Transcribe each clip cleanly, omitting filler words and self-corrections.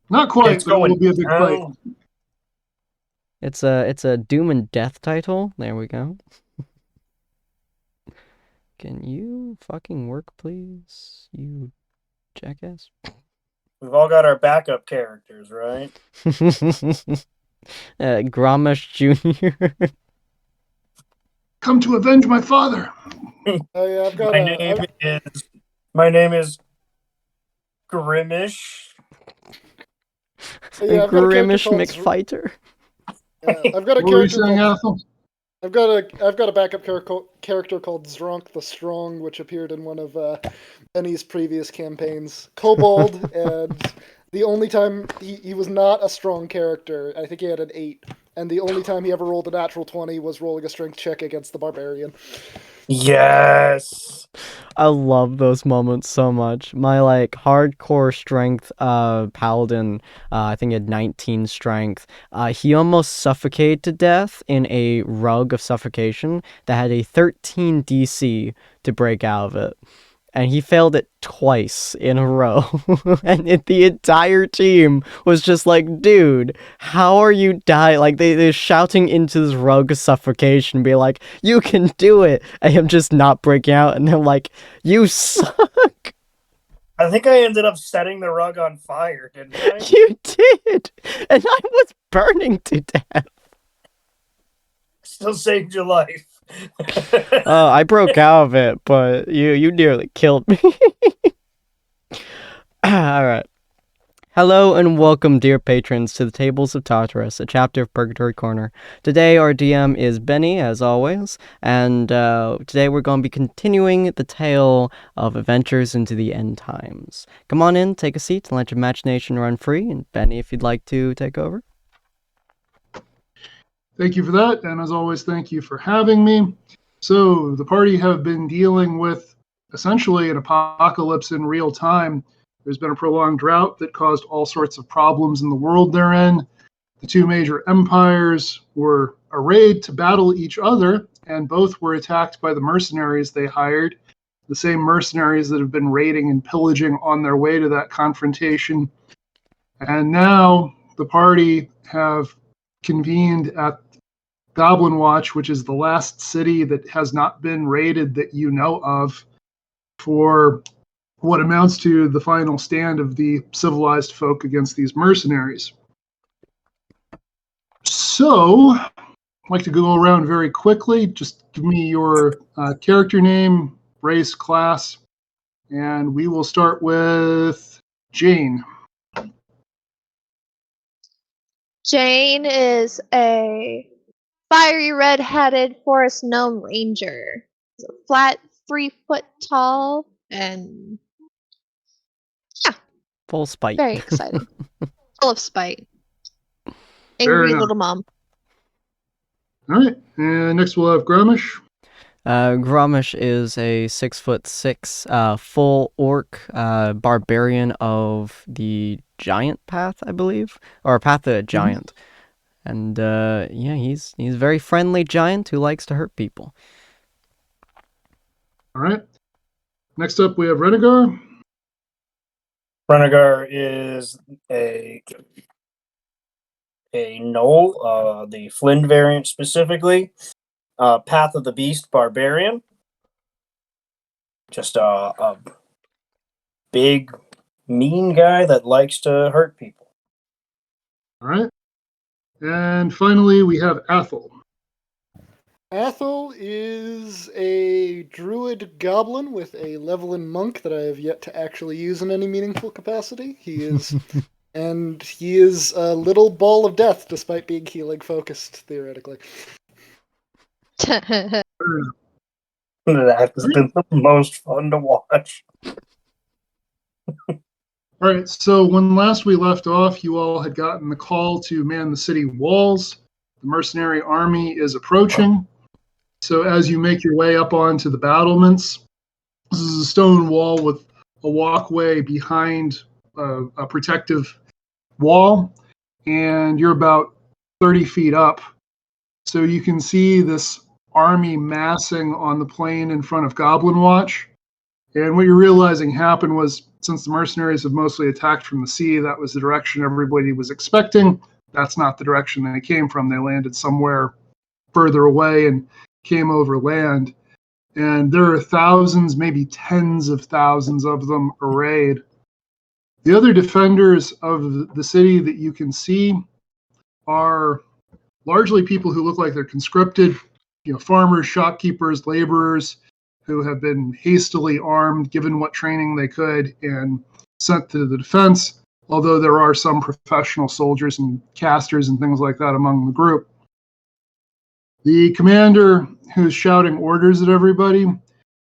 Not quite, It's but it will going be a big fight. down. It's a Doom and Death title. There we go. Can you fucking work, please? You jackass. We've all got our backup characters, right? Grommash Jr. Come to avenge my father. Oh yeah, I've got my name is Grimish. yeah, I've got a character Grimish called McFighter. I've got a What were you character saying, called Ethel? I've got a backup character called Zronk the Strong, which appeared in one of Benny's previous campaigns. Kobold, and the only time he was not a strong character, I think he had an 8, and the only time he ever rolled a natural 20 was rolling a strength check against the Barbarian. Yes. I love those moments so much. My hardcore strength paladin, I think he had 19 strength. He almost suffocated to death in a rug of suffocation that had a 13 DC to break out of it. And he failed it twice in a row. And the entire team was just like, dude, how are you dying? Like, they're shouting into this rug of suffocation, be like, you can do it. And him just not breaking out. And they're like, you suck. I think I ended up setting the rug on fire, didn't I? You did. And I was burning to death. Still saved your life. I broke out of it, but you nearly killed me. Alright. Hello and welcome, dear patrons, to the Tables of Tartarus, a chapter of Purgatory Corner. Today our DM is Benny, as always, and today we're going to be continuing the tale of adventures into the end times. Come on in, take a seat, and let your imagination run free, and Benny, if you'd like to take over. Thank you for that, and as always, thank you for having me. So, the party have been dealing with essentially an apocalypse in real time. There's been a prolonged drought that caused all sorts of problems in the world they're in. The two major empires were arrayed to battle each other, and both were attacked by the mercenaries they hired, the same mercenaries that have been raiding and pillaging on their way to that confrontation. And now the party have convened at Goblin Watch, which is the last city that has not been raided that you know of, for what amounts to the final stand of the civilized folk against these mercenaries. So, I'd like to go around very quickly. Just give me your character name, race, class, and we will start with Jane. Jane is a fiery red-headed forest gnome ranger. She's a flat 3 foot tall and Full spite. very exciting. Full of spite. Fair Angry enough. little mom. All right, and next we'll have Grommish. Grommish is a 6'6", full orc, barbarian of the Giant Path, I believe, or Path of the Giant. And yeah, he's a very friendly giant who likes to hurt people. All right. Next up, we have Renegar. Renegar is a Knoll, the Flynn variant specifically. Path of the Beast barbarian. Just a big, mean guy that likes to hurt people. All right. And finally, we have Athel. Athel is a druid goblin with a Levelin monk that I have yet to actually use in any meaningful capacity. He is a little ball of death, despite being healing focused, theoretically. That has been the most fun to watch. All right, so when last we left off, you all had gotten the call to man the city walls. The mercenary army is approaching. So as you make your way up onto the battlements, this is a stone wall with a walkway behind a protective wall, and you're about 30 feet up. So you can see this army massing on the plain in front of Goblin Watch. And what you're realizing happened was, since the mercenaries have mostly attacked from the sea, that was the direction everybody was expecting. That's not the direction they came from. They landed somewhere further away and came over land. And there are thousands, maybe tens of thousands of them arrayed. The other defenders of the city that you can see are largely people who look like they're conscripted, farmers, shopkeepers, laborers, who have been hastily armed, given what training they could, and sent to the defense, although there are some professional soldiers and casters and things like that among the group. The commander, who's shouting orders at everybody,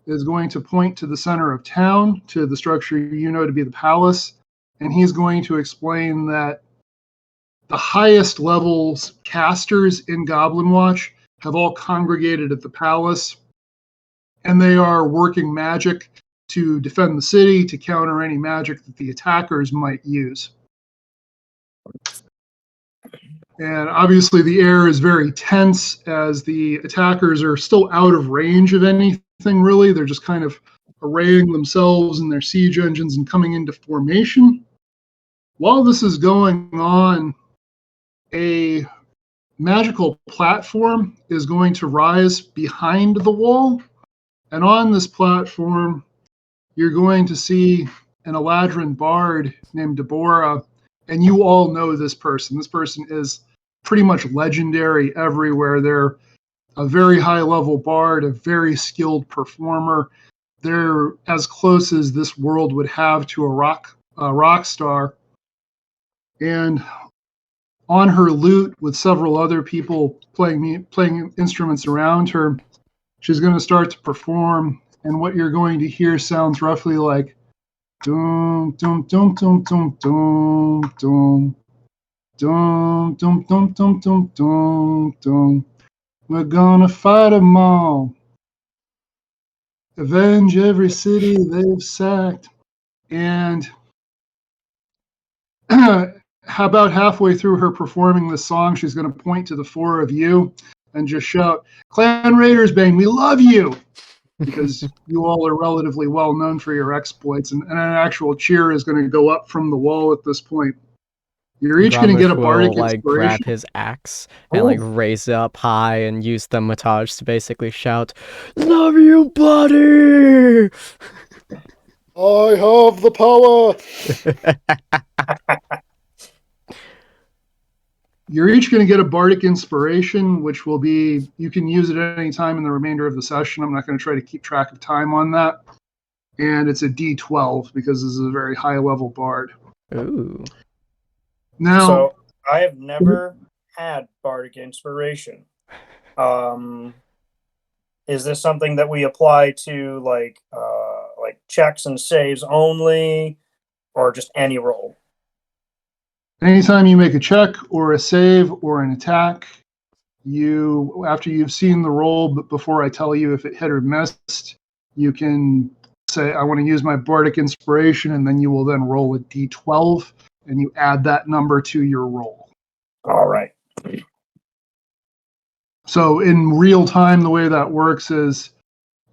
is going to point to the center of town, to the structure you know to be the palace, and he's going to explain that the highest levels casters in Goblin Watch have all congregated at the palace, and they are working magic to defend the city, to counter any magic that the attackers might use. And obviously the air is very tense as the attackers are still out of range of anything, really. They're just kind of arraying themselves in their siege engines and coming into formation. While this is going on, a magical platform is going to rise behind the wall. And on this platform, you're going to see an Eladrin bard named Deborah. And you all know this person. This person is pretty much legendary everywhere. They're a very high-level bard, a very skilled performer. They're as close as this world would have to a rock star. And on her lute, with several other people playing instruments around her, she's going to start to perform. And what you're going to hear sounds roughly like dum dum dum dum dum dum dum dum dum dum dum dum dum dum. We're gonna fight 'em all, avenge every city they've sacked. And about halfway through her performing this song, she's going to point to the four of you and just shout, "Clan Raidersbane, we love you!" Because you all are relatively well known for your exploits, and an actual cheer is going to go up from the wall at this point. You're each going to get a bardic inspiration. Grab his axe and raise it up high and use the matage to basically shout, "Love you, buddy!" I have the power. You're each going to get a bardic inspiration, which will be, you can use it at any time in the remainder of the session. I'm not going to try to keep track of time on that. And it's a D12 because this is a very high level bard. Ooh. Now, so I have never had bardic inspiration. Is this something that we apply to like checks and saves only, or just any roll? anytime you make a check or a save or an attack, after you've seen the roll, but before I tell you if it hit or missed, you can say, I want to use my bardic inspiration, and then you will then roll a D12, and you add that number to your roll. All right. So in real time, the way that works is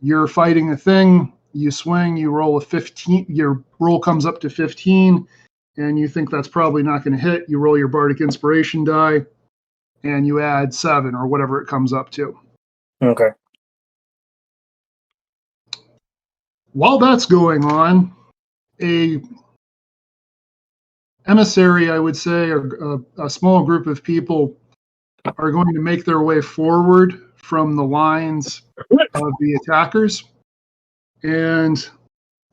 you're fighting a thing, you swing, you roll a 15, your roll comes up to 15, and you think that's probably not going to hit. You roll your bardic inspiration die, and you add 7 or whatever it comes up to. Okay. While that's going on, a emissary, I would say, or a small group of people are going to make their way forward from the lines of the attackers. And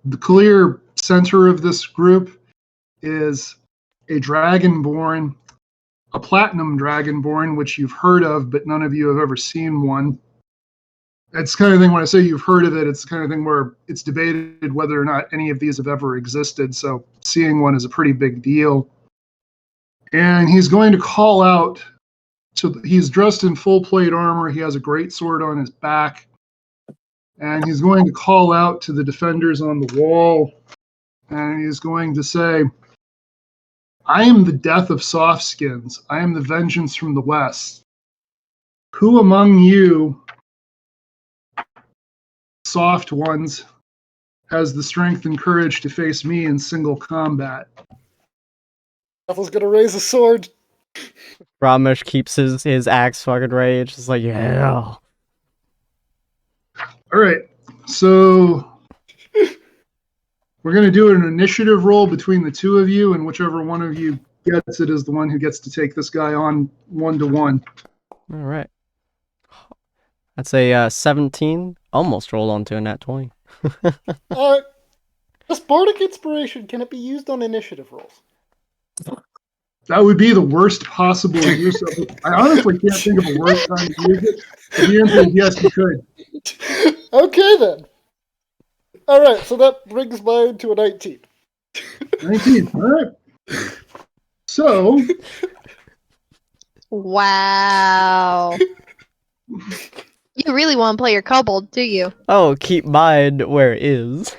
the clear center of this group is a dragonborn, a platinum dragonborn, which you've heard of, but none of you have ever seen one. It's the kind of thing, when I say you've heard of it, it's the kind of thing where it's debated whether or not any of these have ever existed. So seeing one is a pretty big deal. And he's going to call out he's dressed in full plate armor. He has a great sword on his back. And he's going to call out to the defenders on the wall. And he's going to say, I am the death of soft skins. I am the vengeance from the west. Who among you soft ones has the strength and courage to face me in single combat. Ethel's gonna raise a sword. Ramesh keeps his axe fucking rage. It's like, yeah. All right, so we're going to do an initiative roll between the two of you, and whichever one of you gets it is the one who gets to take this guy on 1-to-1. All right. That's a 17. Almost rolled onto a nat 20. This bardic inspiration, can it be used on initiative rolls? That would be the worst possible use of it. I honestly can't think of a worse time to use it. But the answer is yes, you could. Okay, then. All right, so that brings mine to a 19. 19. All right. So, Wow. You really want to play your kobold, do you? Oh, keep mine where it is.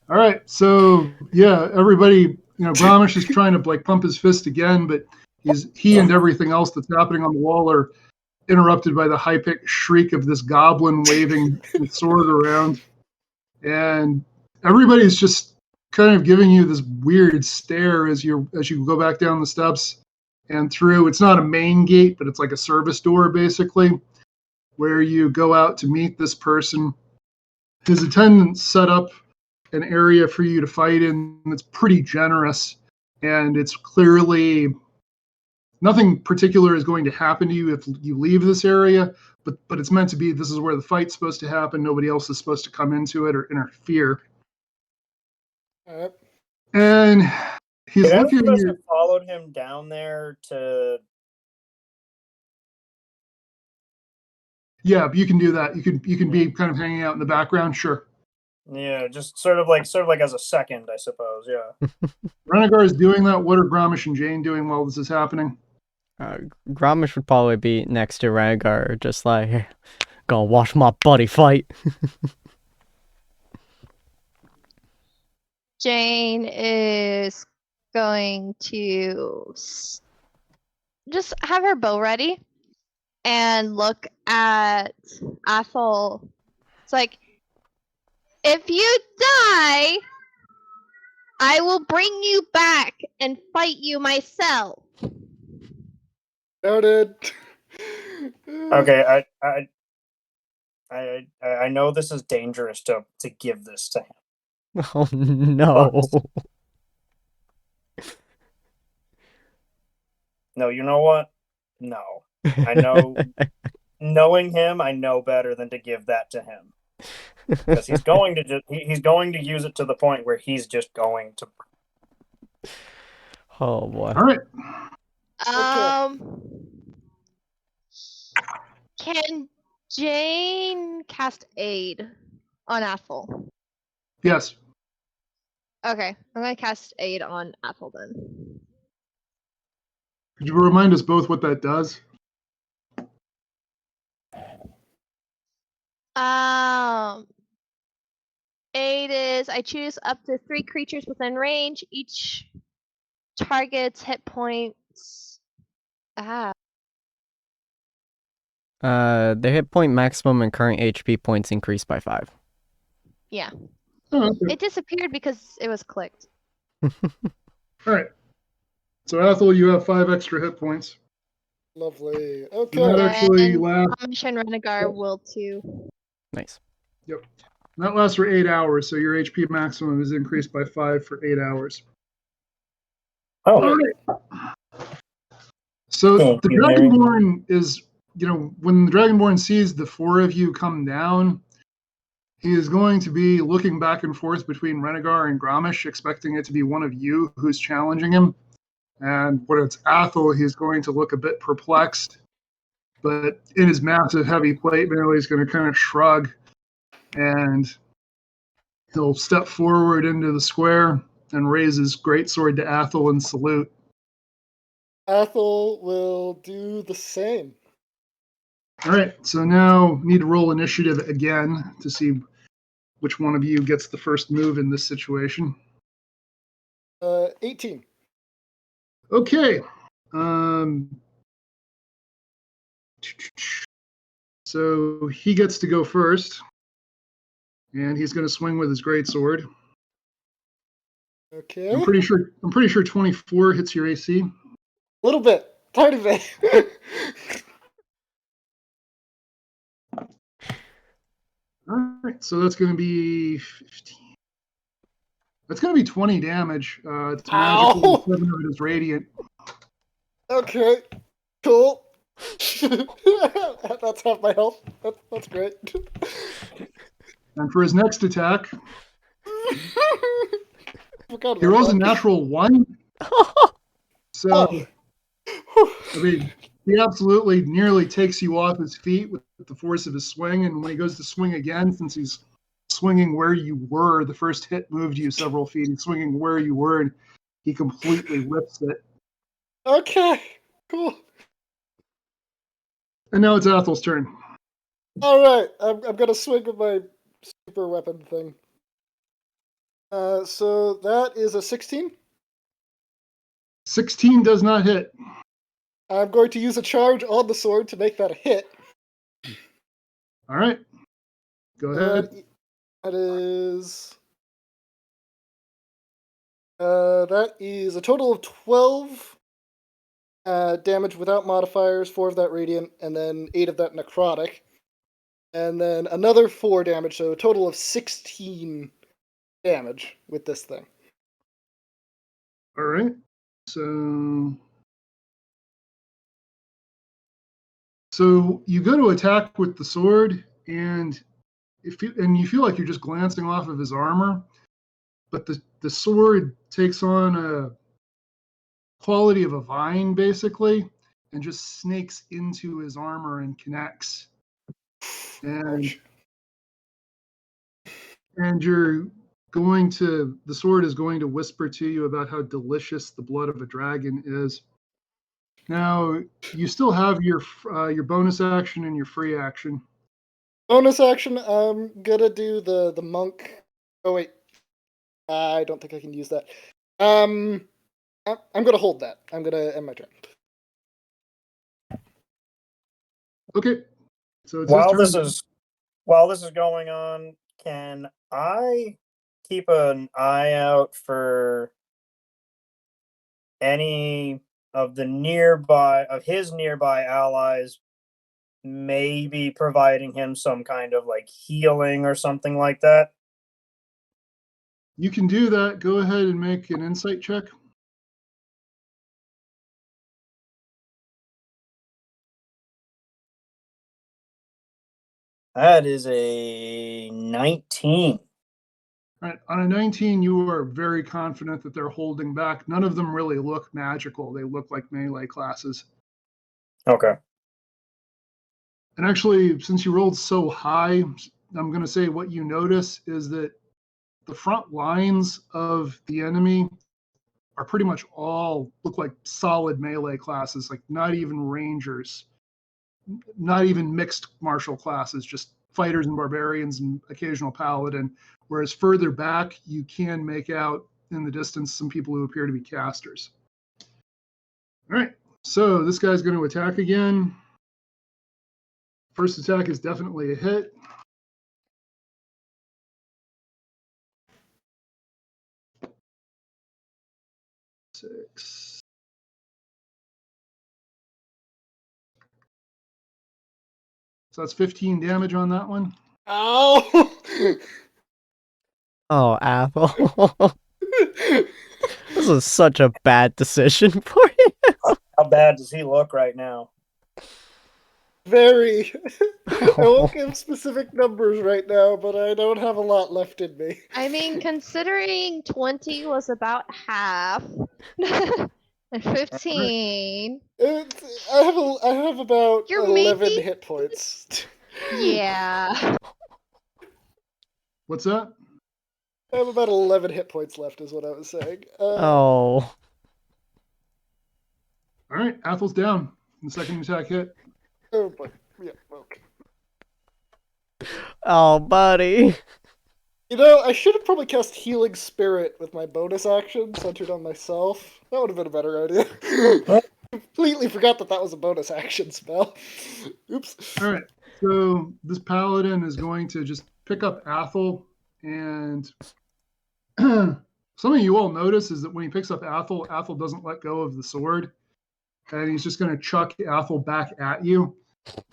all right. So, yeah, everybody, Bramish is trying to like pump his fist again, but he and everything else that's happening on the wall are interrupted by the high-pitched shriek of this goblin waving his sword around. And everybody's just kind of giving you this weird stare as you go back down the steps and through. It's not a main gate, but it's like a service door, basically, where you go out to meet this person. His attendants set up an area for you to fight in that's pretty generous, and it's clearly nothing particular is going to happen to you if you leave this area, but it's meant to be, this is where the fight's supposed to happen. Nobody else is supposed to come into it or interfere. And he's looking at you. Followed him down there to. Yeah, you can do that. You can be kind of hanging out in the background, sure. Yeah, just sort of like as a second, I suppose. Yeah. Renegar is doing that. What are Gramish and Jane doing while this is happening? Gramish would probably be next to Renegar, just like, hey, gonna watch my buddy fight. Jane is going to just have her bow ready and look at Athol. It's like, if you die, I will bring you back and fight you myself. Noted. Okay, I know this is dangerous to give this to him. Oh no. No, you know what? No. I know, knowing him, I know better than to give that to him. Because he's going to use it to the point where he's just going to. Oh boy. All right. Can Jane cast aid on Athol? Yes. Okay, I'm gonna cast aid on Athol then. Could you remind us both what that does? Aid is I choose up to 3 creatures within range. Each target's hit points. The hit point maximum and current HP points increased by 5. Yeah. Oh, okay. It disappeared because it was clicked. All right. So Athol, you have 5 extra hit points. Lovely. And Okay. that actually And lasts. Amish and Renegar will too. Nice. Yep. That lasts for 8 hours, so your HP maximum is increased by 5 for 8 hours. Oh. All right. So Thank the you, Mary. Dragonborn is, when the Dragonborn sees the 4 of you come down, he is going to be looking back and forth between Renegar and Gramish, expecting it to be one of you who's challenging him. And when it's Athol, he's going to look a bit perplexed. But in his massive, heavy plate mail, he's going to kind of shrug. And he'll step forward into the square and raise his greatsword to Athol and salute. Athol will do the same. All right, so now need to roll initiative again to see which one of you gets the first move in this situation. 18. Okay. So he gets to go first. And he's going to swing with his greatsword. Okay. I'm pretty sure 24 hits your AC. A little bit. Tiny bit. All right, so that's going to be 15. That's going to be 20 damage. It's magical. Ow! 7 of it is radiant. Okay. Cool. That's half my health. That's great. And for his next attack, Forgot he about rolls a that. natural 1. So, Oh. I mean, he absolutely nearly takes you off his feet with the force of his swing. And when he goes to swing again, since he's swinging where you were, the first hit moved you several feet. He's swinging where you were, and he completely rips it. Okay. Cool. And now it's Athel's turn. All right. I'm gonna swing with my super weapon thing. So that is a 16. 16 does not hit. I'm going to use a charge on the sword to make that a hit. All right. Go ahead. That is a total of 12 damage without modifiers, 4 of that radiant, and then 8 of that necrotic. And then another 4 damage, so a total of 16 damage with this thing. All right. So you go to attack with the sword, and you feel like you're just glancing off of his armor, but the sword takes on a quality of a vine, basically, and just snakes into his armor and connects. And the sword is going to whisper to you about how delicious the blood of a dragon is. Now, you still have your bonus action and your free action. Bonus action, I'm gonna do the monk. Oh wait, I don't think I can use that. I'm gonna hold that. I'm gonna end my turn. Okay. So it's While his turn. this is going on, can I keep an eye out for any of his nearby allies, maybe providing him some kind of like healing or something like that? You can do that. Go ahead and make an insight check. That is a 19. All right. On a 19, you are very confident that they're holding back. None of them really look magical. They look like melee classes. Okay. And actually, since you rolled so high, I'm going to say what you notice is that the front lines of the enemy are pretty much all look like solid melee classes, like not even rangers, not even mixed martial classes, just fighters and barbarians and occasional paladin. Whereas further back, you can make out in the distance some people who appear to be casters. All right, so this guy's going to attack again. First attack is definitely a hit. Six. So that's 15 damage on that one. Ow! Oh, Apple. This is such a bad decision for you. How bad does he look right now? Very. I won't give specific numbers right now, but I don't have a lot left in me. I mean, considering 20 was about half, and 15, I have about You're 11 maybe- hit points. yeah. What's that? I have about 11 hit points left, is what I was saying. Oh. All right, Athel's down. The second attack hit. Oh boy. Yeah, okay. Oh, buddy. You know, I should have probably cast Healing Spirit with my bonus action centered on myself. That would have been a better idea. Completely forgot that was a bonus action spell. Oops. All right, so this paladin is going to just pick up Athel And something you all notice is that when he picks up Athel, Athel doesn't let go of the sword. And he's just going to chuck Athel back at you.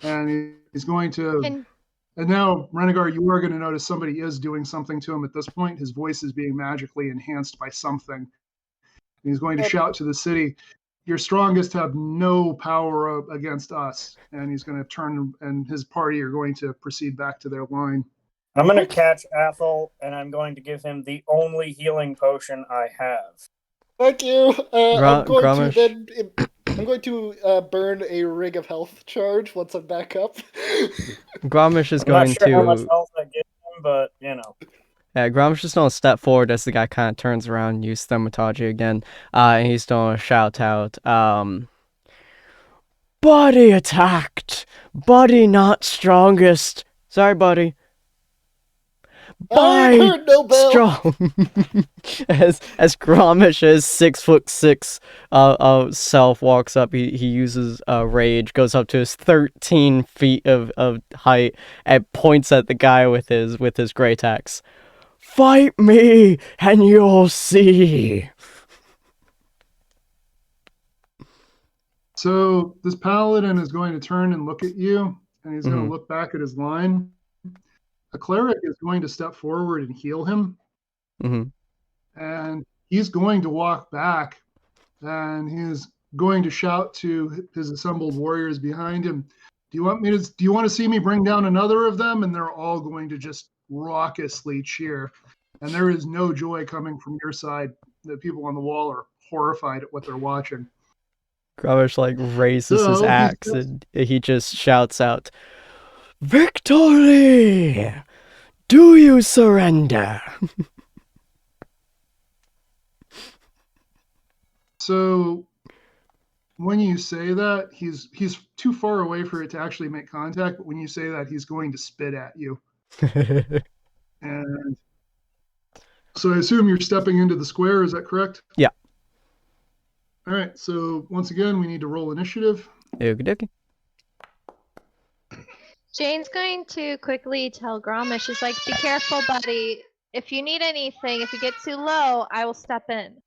And he's going to... And now, Renegar, you are going to notice somebody is doing something to him at this point. His voice is being magically enhanced by something. And he's going to shout to the city, your strongest have no power against us. And he's going to turn, and his party are going to proceed back to their line. I'm going to catch Athel, and I'm going to give him the only healing potion I have. Thank you. I'm going Grommash. to burn a rig of health charge once I'm back up. Grommash is I'm not going sure how to... much health I give him, but, you know. Yeah, Grommash is going to step forward as the guy kind of turns around and use Thaumaturgy again. And he's going to shout out, Buddy attacked! Buddy not strongest! Sorry, buddy. I heard no bell. Strong. as Gromash's 6'6" self walks up, he uses rage, goes up to his 13 feet of height, and points at the guy with his great axe. Fight me, and you'll see. So this paladin is going to turn and look at you, and he's going to look back at his line. A cleric is going to step forward and heal him. And he's going to walk back, and he's going to shout to his assembled warriors behind him, do you want to see me bring down another of them? And they're all going to just raucously cheer. And there is no joy coming from your side. The people on the wall are horrified at what they're watching. Grommash raises his axe and he just shouts out, Victory! Do you surrender? So when you say that, he's too far away for it to actually make contact, but when you say that, he's going to spit at you. And so I assume you're stepping into the square, is that correct? Yeah. All right, so once again, we need to roll initiative. Okie dokie. Jane's going to quickly tell Grommash, she's like, be careful, buddy. If you need anything, if you get too low, I will step in.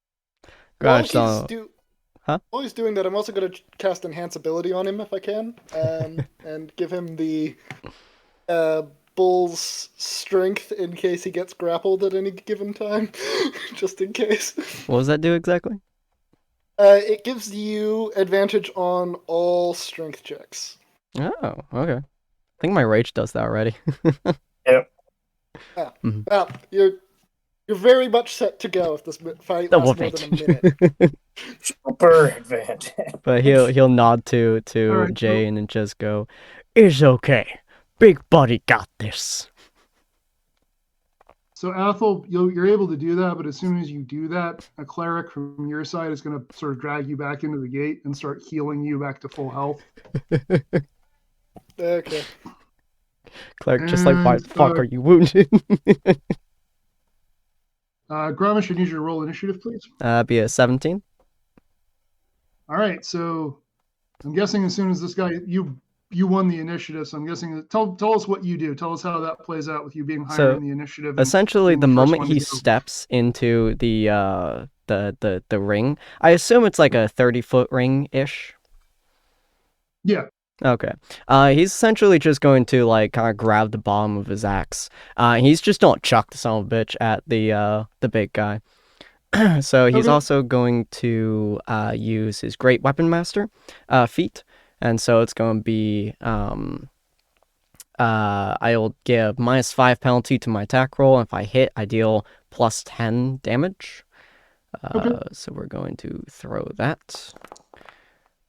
While he's doing that, I'm also going to cast Enhance Ability on him if I can, and give him the bull's strength in case he gets grappled at any given time, just in case. What does that do exactly? It gives you advantage on all strength checks. Oh, okay. I think my rage does that already. Yep. Well, you're very much set to go if this fight lasts more than a minute. Super advantage. But he'll nod to right, Jane and just go, "It's okay. Big buddy got this." So Athel, you're able to do that, but as soon as you do that, a cleric from your side is going to sort of drag you back into the gate and start healing you back to full health. Okay. Cleric just why the fuck are you wounded? Grommash, I need you to roll initiative, please. Be a 17. All right, so I'm guessing as soon as this guy, you won the initiative, so I'm guessing, tell us what you do. Tell us how that plays out with you being higher in the initiative. Essentially, the moment he steps into the ring, I assume it's like a 30-foot ring-ish. Yeah. Okay. He's essentially just going to kind of grab the bottom of his axe. He's just gonna chuck the son of a bitch at the big guy. So he's also going to use his Great Weapon Master feat, and so it's going to be I'll give -5 penalty to my attack roll, and if I hit, I deal +10 damage. So we're going to throw that,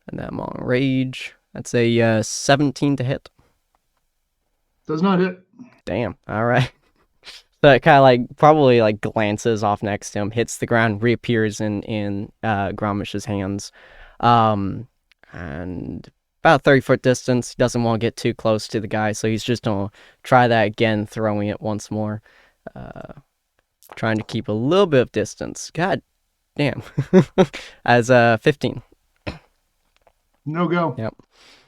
and then I'm on rage. That's a 17 to hit. Does not hit. Damn. All right. So it kind of probably glances off next to him, hits the ground, reappears in Grommish's hands, and about 30-foot distance. He doesn't want to get too close to the guy, so he's just gonna try that again, throwing it once more, trying to keep a little bit of distance. God damn. As 15. No go. Yep.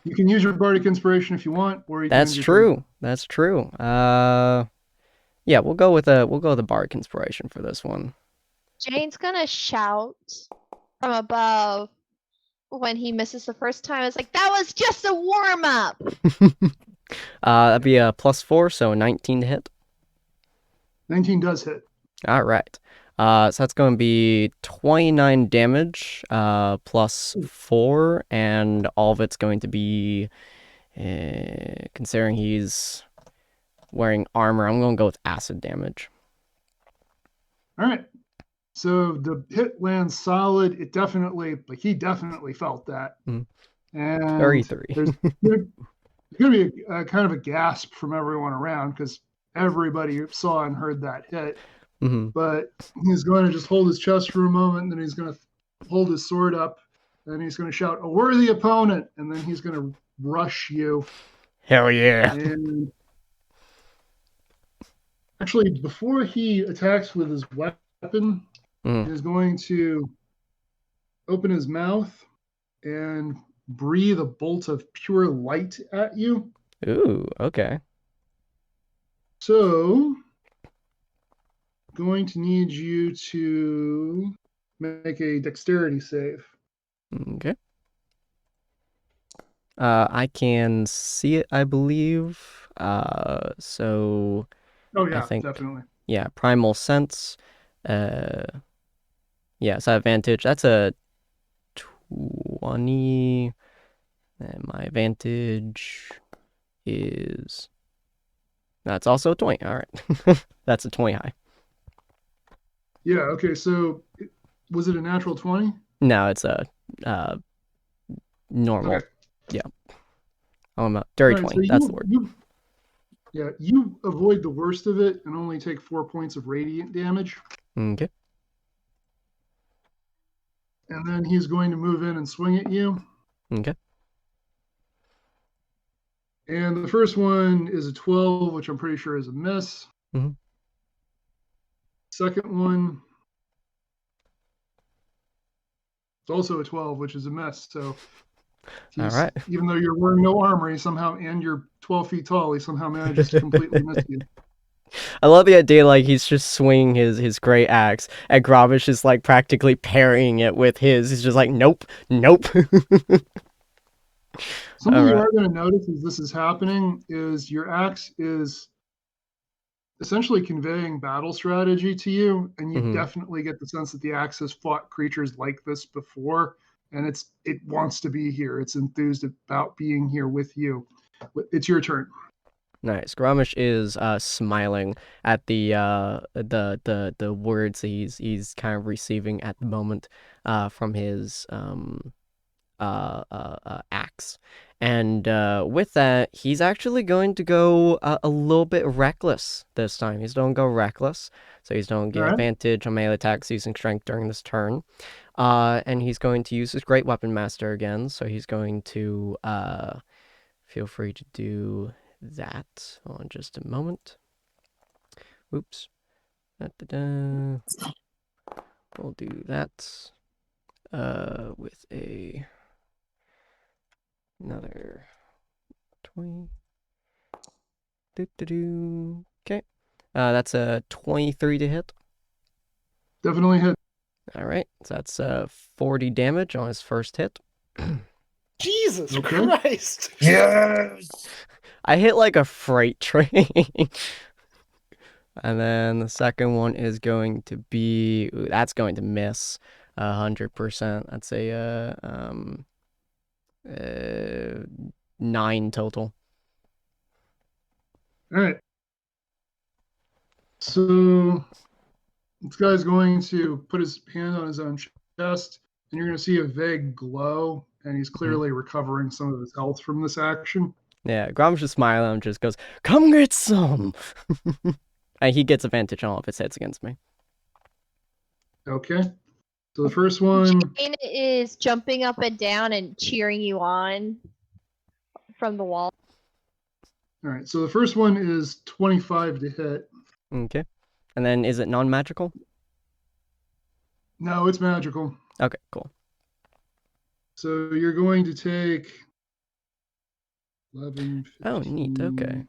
You can use your bardic inspiration if you want, or you can. That's true. That's true. Yeah, we'll go with the bardic inspiration for this one. Jane's gonna shout from above when he misses the first time. It's like, that was just a warm up. That'd be a +4, so 19 to hit. 19 does hit. All right. So that's going to be 29 damage, +4, and all of it's going to be, considering he's wearing armor, I'm going to go with acid damage. All right. So the hit lands solid. It definitely, he definitely felt that. Mm. And 33. there's going to be a kind of a gasp from everyone around because everybody saw and heard that hit. Mm-hmm. But he's going to just hold his chest for a moment, and then he's going to hold his sword up, and he's going to shout, "A worthy opponent!" And then he's going to rush you. Hell yeah. And actually, before he attacks with his weapon, he's going to open his mouth and breathe a bolt of pure light at you. Ooh, okay. So, going to need you to make a dexterity save. Okay. I can see it, I believe. So Oh yeah, I think, definitely. yeah, primal sense. Yeah, so advantage. That's a 20. And my advantage is. That's also a 20. All right. That's a 20 high. Yeah, okay, so was it a natural 20? No, it's a normal. Okay. Yeah. Dirty All right, 20. so That's the word. You avoid the worst of it and only take 4 points of radiant damage. Okay. And then he's going to move in and swing at you. Okay. And the first one is a 12, which I'm pretty sure is a miss. Mm-hmm. Second one, it's also a 12, which is a miss. So All right. even though you're wearing no armor, and you're 12 feet tall, he somehow manages to completely miss you. I love the idea, like, he's just swinging his great axe, and Gravish is, like, practically parrying it with his. He's just like, nope, nope. Something you are going to notice as this is happening is your axe is essentially conveying battle strategy to you, and you definitely get the sense that the axe has fought creatures like this before, and it wants to be here. It's enthused about being here with you. It's your turn. Nice. Gramish is smiling at the words that he's kind of receiving at the moment from his axe. And with that, he's actually going to go a little bit reckless this time. He's going to go reckless, so he's going to get advantage on melee attacks using strength during this turn. And he's going to use his Great Weapon Master again, so he's going to feel free to do that. Hold on just a moment. Oops. Da-da-da. We'll do that with another 20. Do-do-do. Okay. That's a 23 to hit. Definitely hit. All right. So that's 40 damage on his first hit. Jesus Christ! Yes. I hit like a freight train. And then the second one is going to be, that's going to miss 100%. That's a 9 total. All right. So this guy's going to put his hand on his own chest, and you're going to see a vague glow, and he's clearly recovering some of his health from this action. Yeah, Grom's just smiling and just goes, "Come get some!" And he gets advantage on all of his hits against me. Okay. So the first one... Jane is jumping up and down and cheering you on from the wall. All right, so the first one is 25 to hit. Okay. And then is it non-magical? No, it's magical. Okay, cool. So you're going to take 11, 15, Oh, neat. Okay.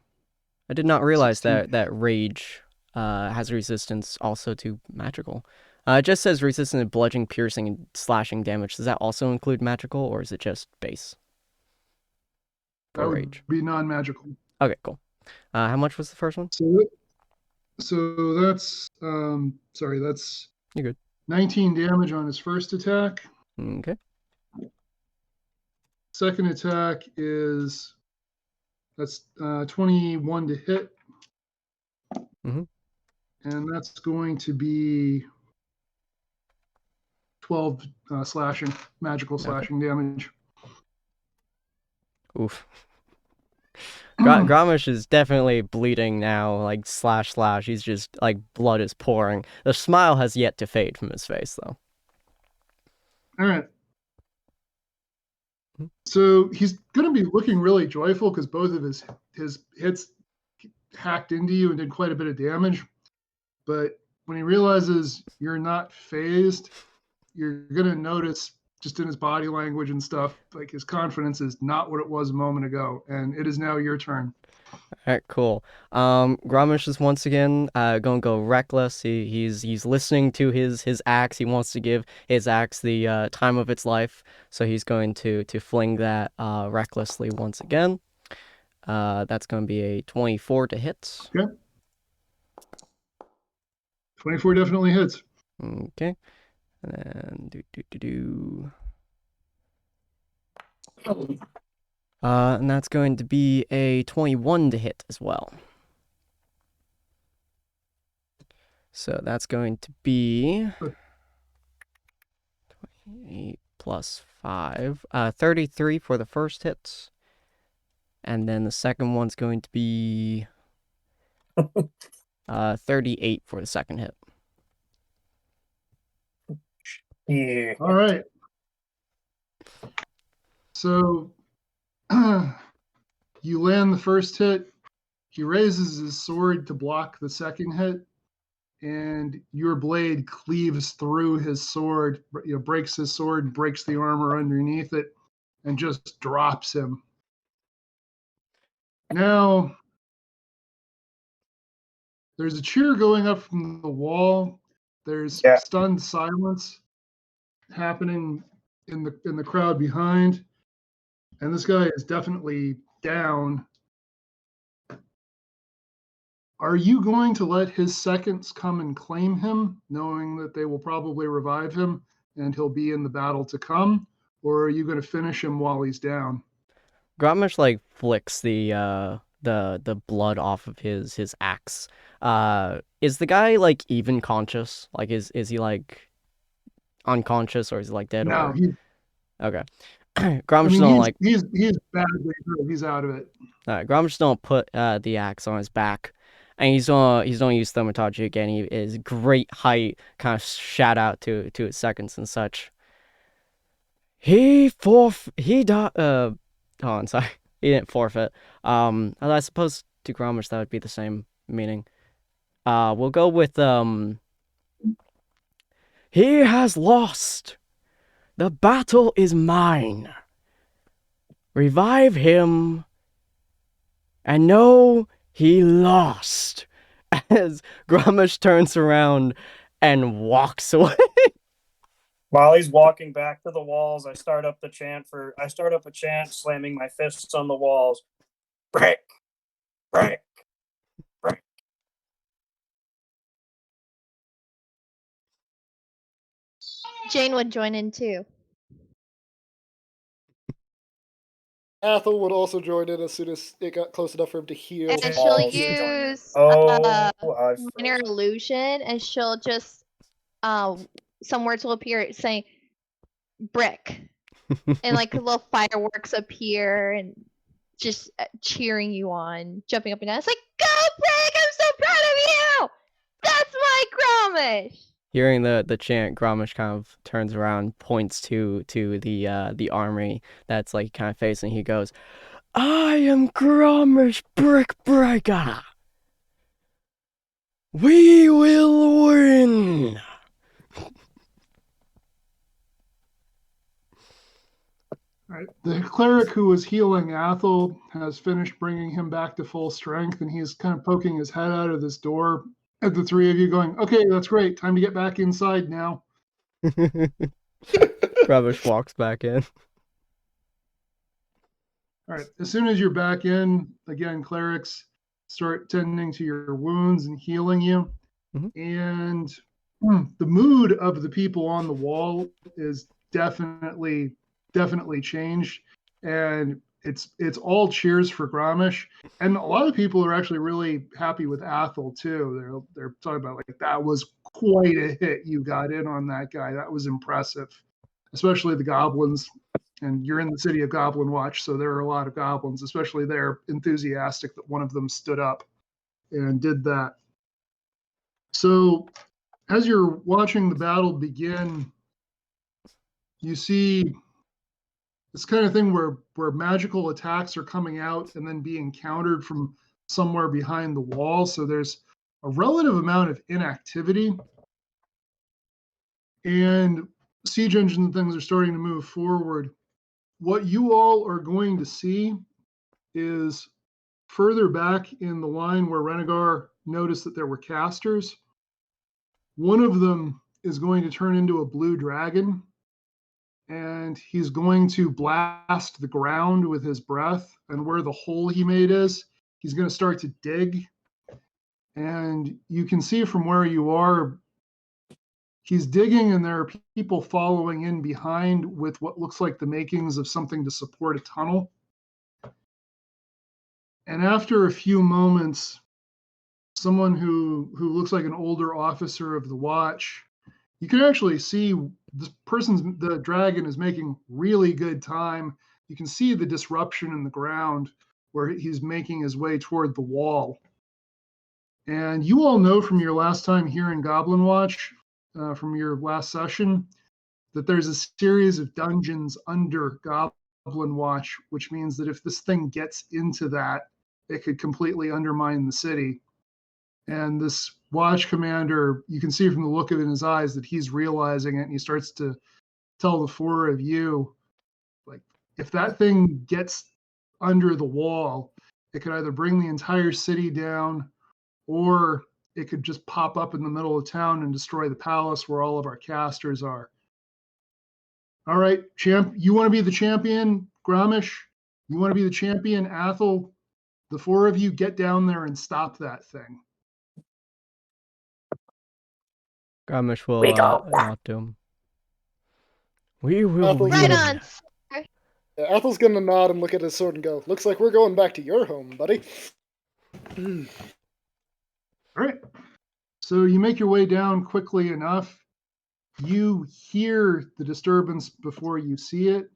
I did not realize 16. that rage has resistance also to magical. It just says resistance to bludgeoning, piercing, and slashing damage. Does that also include magical, or is it just base? That For would rage. be non-magical. Okay, cool. How much was the first one? So that's that's You're good. 19 damage on his first attack. Okay. Second attack that's 21 to hit. Mhm. And that's going to be 12 slashing, magical slashing damage. Oof. Grommash is definitely bleeding now, like slash. He's just like blood is pouring. The smile has yet to fade from his face, though. All right. Mhm. So he's going to be looking really joyful because both of his hits hacked into you and did quite a bit of damage. But when he realizes you're not phased, you're going to notice just in his body language and stuff, like his confidence is not what it was a moment ago. And it is now your turn. All right, cool. Grommash is once again gonna go reckless. He's listening to his axe. He wants to give his axe the time of its life, so he's going to fling that recklessly once again. That's going to be a 24 to hit. Okay. 24 definitely hits. Okay. And and that's going to be a 21 to hit as well. So that's going to be 28 plus 5. 33 for the first hit. And then the second one's going to be 38 for the second hit. Yeah. All right. So you land the first hit. He raises his sword to block the second hit, and your blade cleaves through his sword, breaks his sword, breaks the armor underneath it, and just drops him. Now, there's a cheer going up from the wall. There's stunned silence happening in the crowd behind, and this guy is definitely down. Are you going to let his seconds come and claim him, knowing that they will probably revive him and he'll be in the battle to come? Or are you going to finish him while he's down? Grommash like flicks the blood off of his axe. Is the guy like even conscious? Like is he like unconscious or is he like dead? No, or... he's. Okay. I Grommash mean, don't like. he's badly hurt. He's out of it. Grommash don't put the axe on his back, and he's gonna use thaumaturgy again. He is great height, kind of shout out to his seconds and such. He died. Oh, I'm sorry. He didn't forfeit. I suppose to Grommash that would be the same meaning. We'll go with he has lost. The battle is mine. Revive him. And know he lost. As Grommash turns around and walks away. While he's walking back to the walls, I start up a chant, slamming my fists on the walls. Break, break, break. Jane would join in too. Athel would also join in as soon as it got close enough for him to heal. And she'll Balls to join in. use I've minor illusion, and she'll just some words will appear saying brick, and like little fireworks appear and just cheering you on, jumping up and down. It's like, go Brick! I'm so proud of you. That's my Grommash. Hearing the chant, Grommash kind of turns around, points to the army that's like kind of facing. He goes, "I am Grommash Brickbreaker. We will win." All right. The cleric who was healing Athel has finished bringing him back to full strength, and he's kind of poking his head out of this door At the three of you going, okay, that's great. Time to get back inside now. Rubbish walks back in. All right. As soon as you're back in, again, clerics start tending to your wounds and healing you. And the mood of the people on the wall is definitely changed. And it's all cheers for Gramish. And a lot of people are actually really happy with Athel too. They're talking about like, that was quite a hit you got in on that guy. That was impressive, especially the goblins. And you're in the city of Goblin Watch, so there are a lot of goblins, especially they're enthusiastic that one of them stood up and did that. So as you're watching the battle begin, you see this kind of thing where magical attacks are coming out and then being countered from somewhere behind the wall. So there's a relative amount of inactivity. And siege engine things are starting to move forward. What you all are going to see is further back in the line where Renegar noticed that there were casters. One of them is going to turn into a blue dragon, and he's going to blast the ground with his breath, and where the hole he made is, he's going to start to dig. And you can see from where you are, he's digging, and there are people following in behind with what looks like the makings of something to support a tunnel. And after a few moments, someone who looks like an older officer of the watch, you can actually see the dragon is making really good time. You can see the disruption in the ground where he's making his way toward the wall. And you all know from your last time here in Goblin Watch, from your last session, that there's a series of dungeons under Goblin Watch, which means that if this thing gets into that, it could completely undermine the city. And this watch commander, you can see from the look of it in his eyes that he's realizing it, and he starts to tell the four of you, like, if that thing gets under the wall, it could either bring the entire city down, or it could just pop up in the middle of town and destroy the palace where all of our casters are. All right, champ, you want to be the champion, Gramish? You want to be the champion, Athel? The four of you get down there and stop that thing. Gramish will nod to him. We will Athel's Right win. on. sir. Yeah, Athel's gonna nod and look at his sword and go, "Looks like we're going back to your home, buddy." All right. So you make your way down quickly enough. You hear the disturbance before you see it.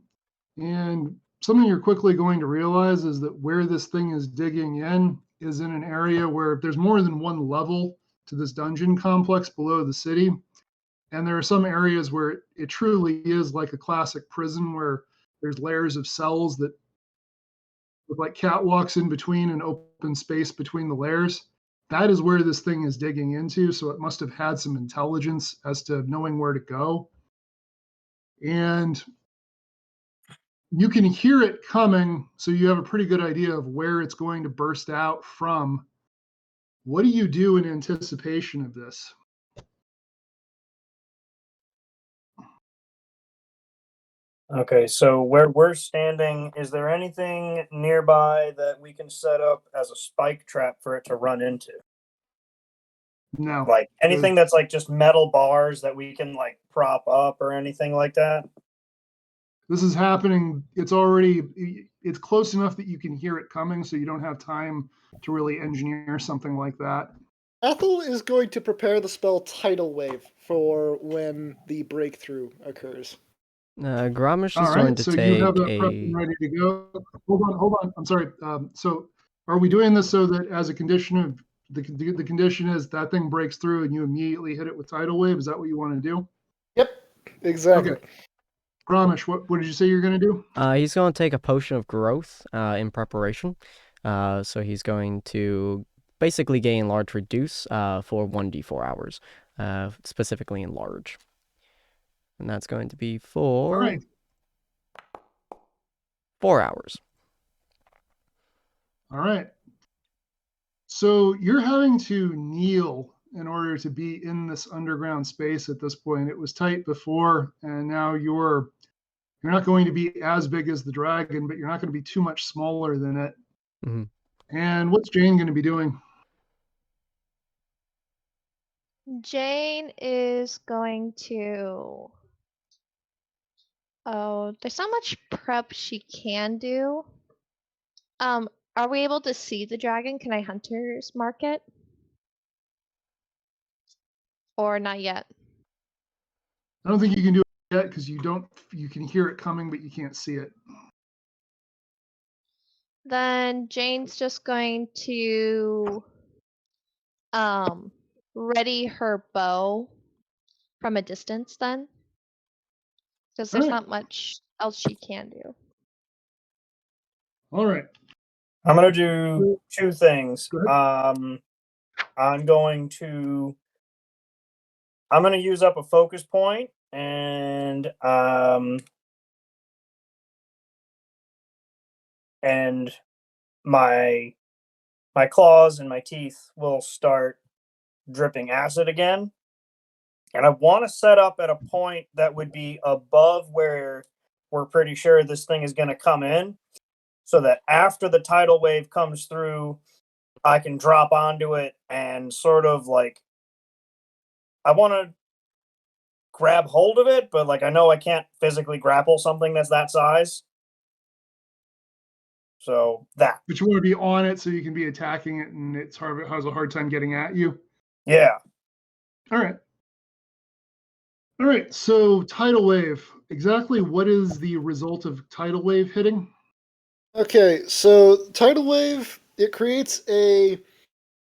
And something you're quickly going to realize is that where this thing is digging in is in an area where there's more than one level to this dungeon complex below the city. And there are some areas where it truly is like a classic prison where there's layers of cells that with like catwalks in between and open space between the layers. That is where this thing is digging into. So it must have had some intelligence as to knowing where to go. And you can hear it coming, so you have a pretty good idea of where it's going to burst out from. What do you do in anticipation of this? Okay, so where we're standing, is there anything nearby that we can set up as a spike trap for it to run into? No. Like anything that's like just metal bars that we can like prop up or anything like that? This is happening. It's close enough that you can hear it coming, so you don't have time to really engineer something like that. Athel is going to prepare the spell Tidal Wave for when the breakthrough occurs. Gramish All is right, going to so take you have that prep and ready to go. Hold on. I'm sorry. So are we doing this so that as a condition of the condition is that thing breaks through and you immediately hit it with tidal wave? Is that what you want to do? Yep, exactly. Okay. Gramish, what did you say you're going to do? He's going to take a potion of growth in preparation. So he's going to basically gain large reduce for 1d4 hours, specifically in large. And that's going to be for All right. 4 hours. All right. So you're having to kneel in order to be in this underground space at this point. It was tight before, and now you're not going to be as big as the dragon, but you're not going to be too much smaller than it. Mm-hmm. And what's Jane going to be doing? Jane is going to. Oh, there's not much prep she can do. Are we able to see the dragon? Can I hunter's mark it? Or not yet? I don't think you can do it yet because you can hear it coming, but you can't see it. Then Jane's just going to ready her bow from a distance then. Because there's not much else she can do. All right. I'm gonna do two things. Go ahead. I'm gonna use up a focus point, and my claws and my teeth will start dripping acid again. And I want to set up at a point that would be above where we're pretty sure this thing is going to come in, so that after the tidal wave comes through, I can drop onto it and sort of like, I want to grab hold of it, but like I know I can't physically grapple something that's that size. So that. But you want to be on it so you can be attacking it, and it has a hard time getting at you. Yeah. All right. All right. So tidal wave. Exactly what is the result of tidal wave hitting? Okay, so tidal wave, it creates a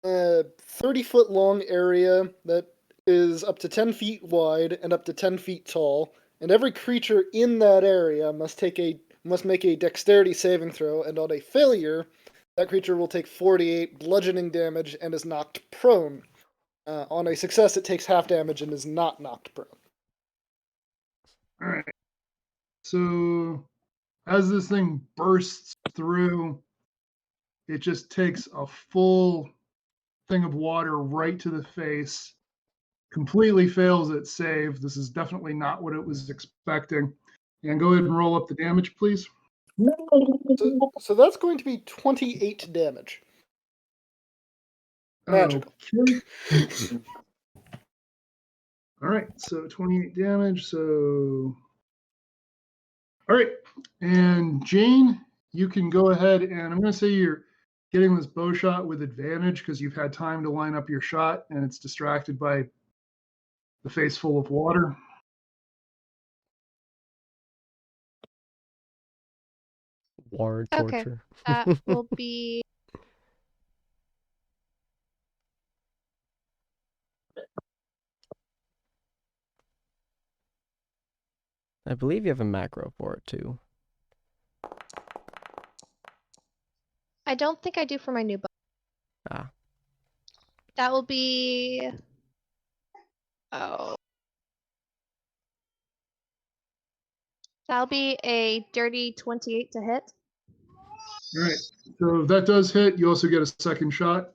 30-foot long area that is up to 10 feet wide and up to 10 feet tall, and every creature in that area must make a dexterity saving throw, and on a failure, that creature will take 48 bludgeoning damage and is knocked prone. On a success, it takes half damage and is not knocked prone. All right. So as this thing bursts through, it just takes a full thing of water right to the face, completely fails its save. This is definitely not what it was expecting. And go ahead and roll up the damage, please. So that's going to be 28 damage. Magical. Okay. All right, so 28 damage. So, all right, and Jane, you can go ahead, and I'm going to say you're getting this bow shot with advantage because you've had time to line up your shot, and it's distracted by the face full of water. War Okay. torture. That will be. I believe you have a macro for it too. I don't think I do for my new bow. Ah. That will be. Oh. That'll be a dirty 28 to hit. All right, so if that does hit, you also get a second shot.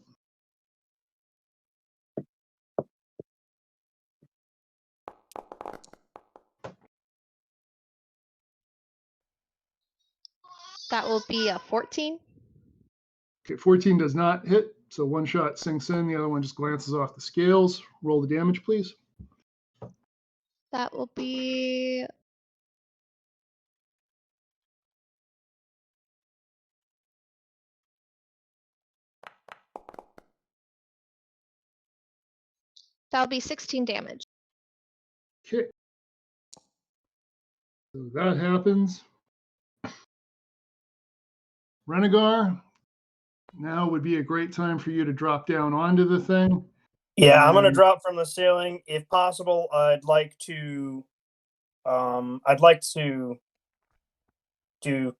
That will be a 14. Okay, 14 does not hit, so one shot sinks in, the other one just glances off the scales. Roll the damage, please. That will be. That'll be 16 damage. Okay. So that happens. Renegar, now would be a great time for you to drop down onto the thing. Yeah, I'm gonna drop from the ceiling. If possible, I'd like to do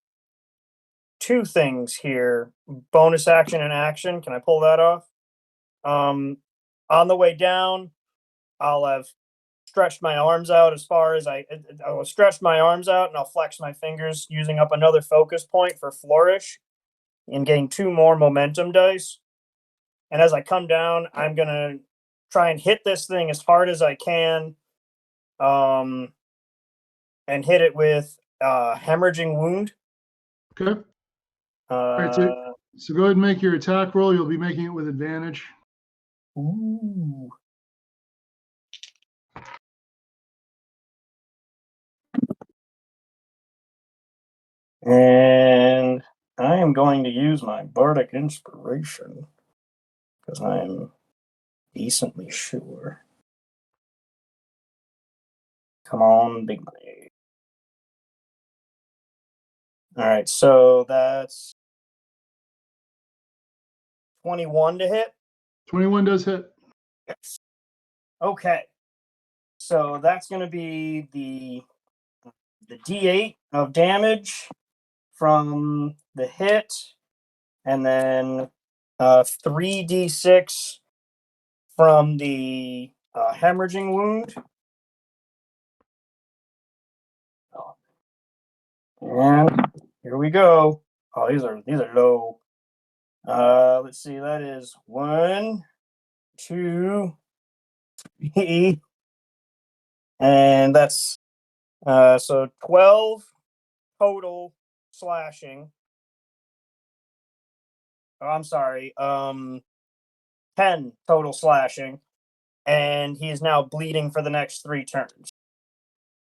two things here. Bonus action and action. Can I pull that off? On the way down, I'll have stretched my arms out as far as I will stretch my arms out, and I'll flex my fingers using up another focus point for flourish and getting 2 more momentum dice. And as I come down, I'm gonna try and hit this thing as hard as I can, and hit it with hemorrhaging wound. Okay. All right, so go ahead and make your attack roll. You'll be making it with advantage. Ooh. And I am going to use my Bardic Inspiration because I am decently sure. Come on, big money. All right, so that's 21 to hit. 21 does hit. Yes. Okay, so that's going to be the D8 of damage from the hit, and then 3d6 from the hemorrhaging wound. And here we go. Oh, these are low. Let's see. That is 1, 2, 3, and that's so 12 total slashing. Oh, I'm sorry. 10 total slashing, and he is now bleeding for the next 3 turns.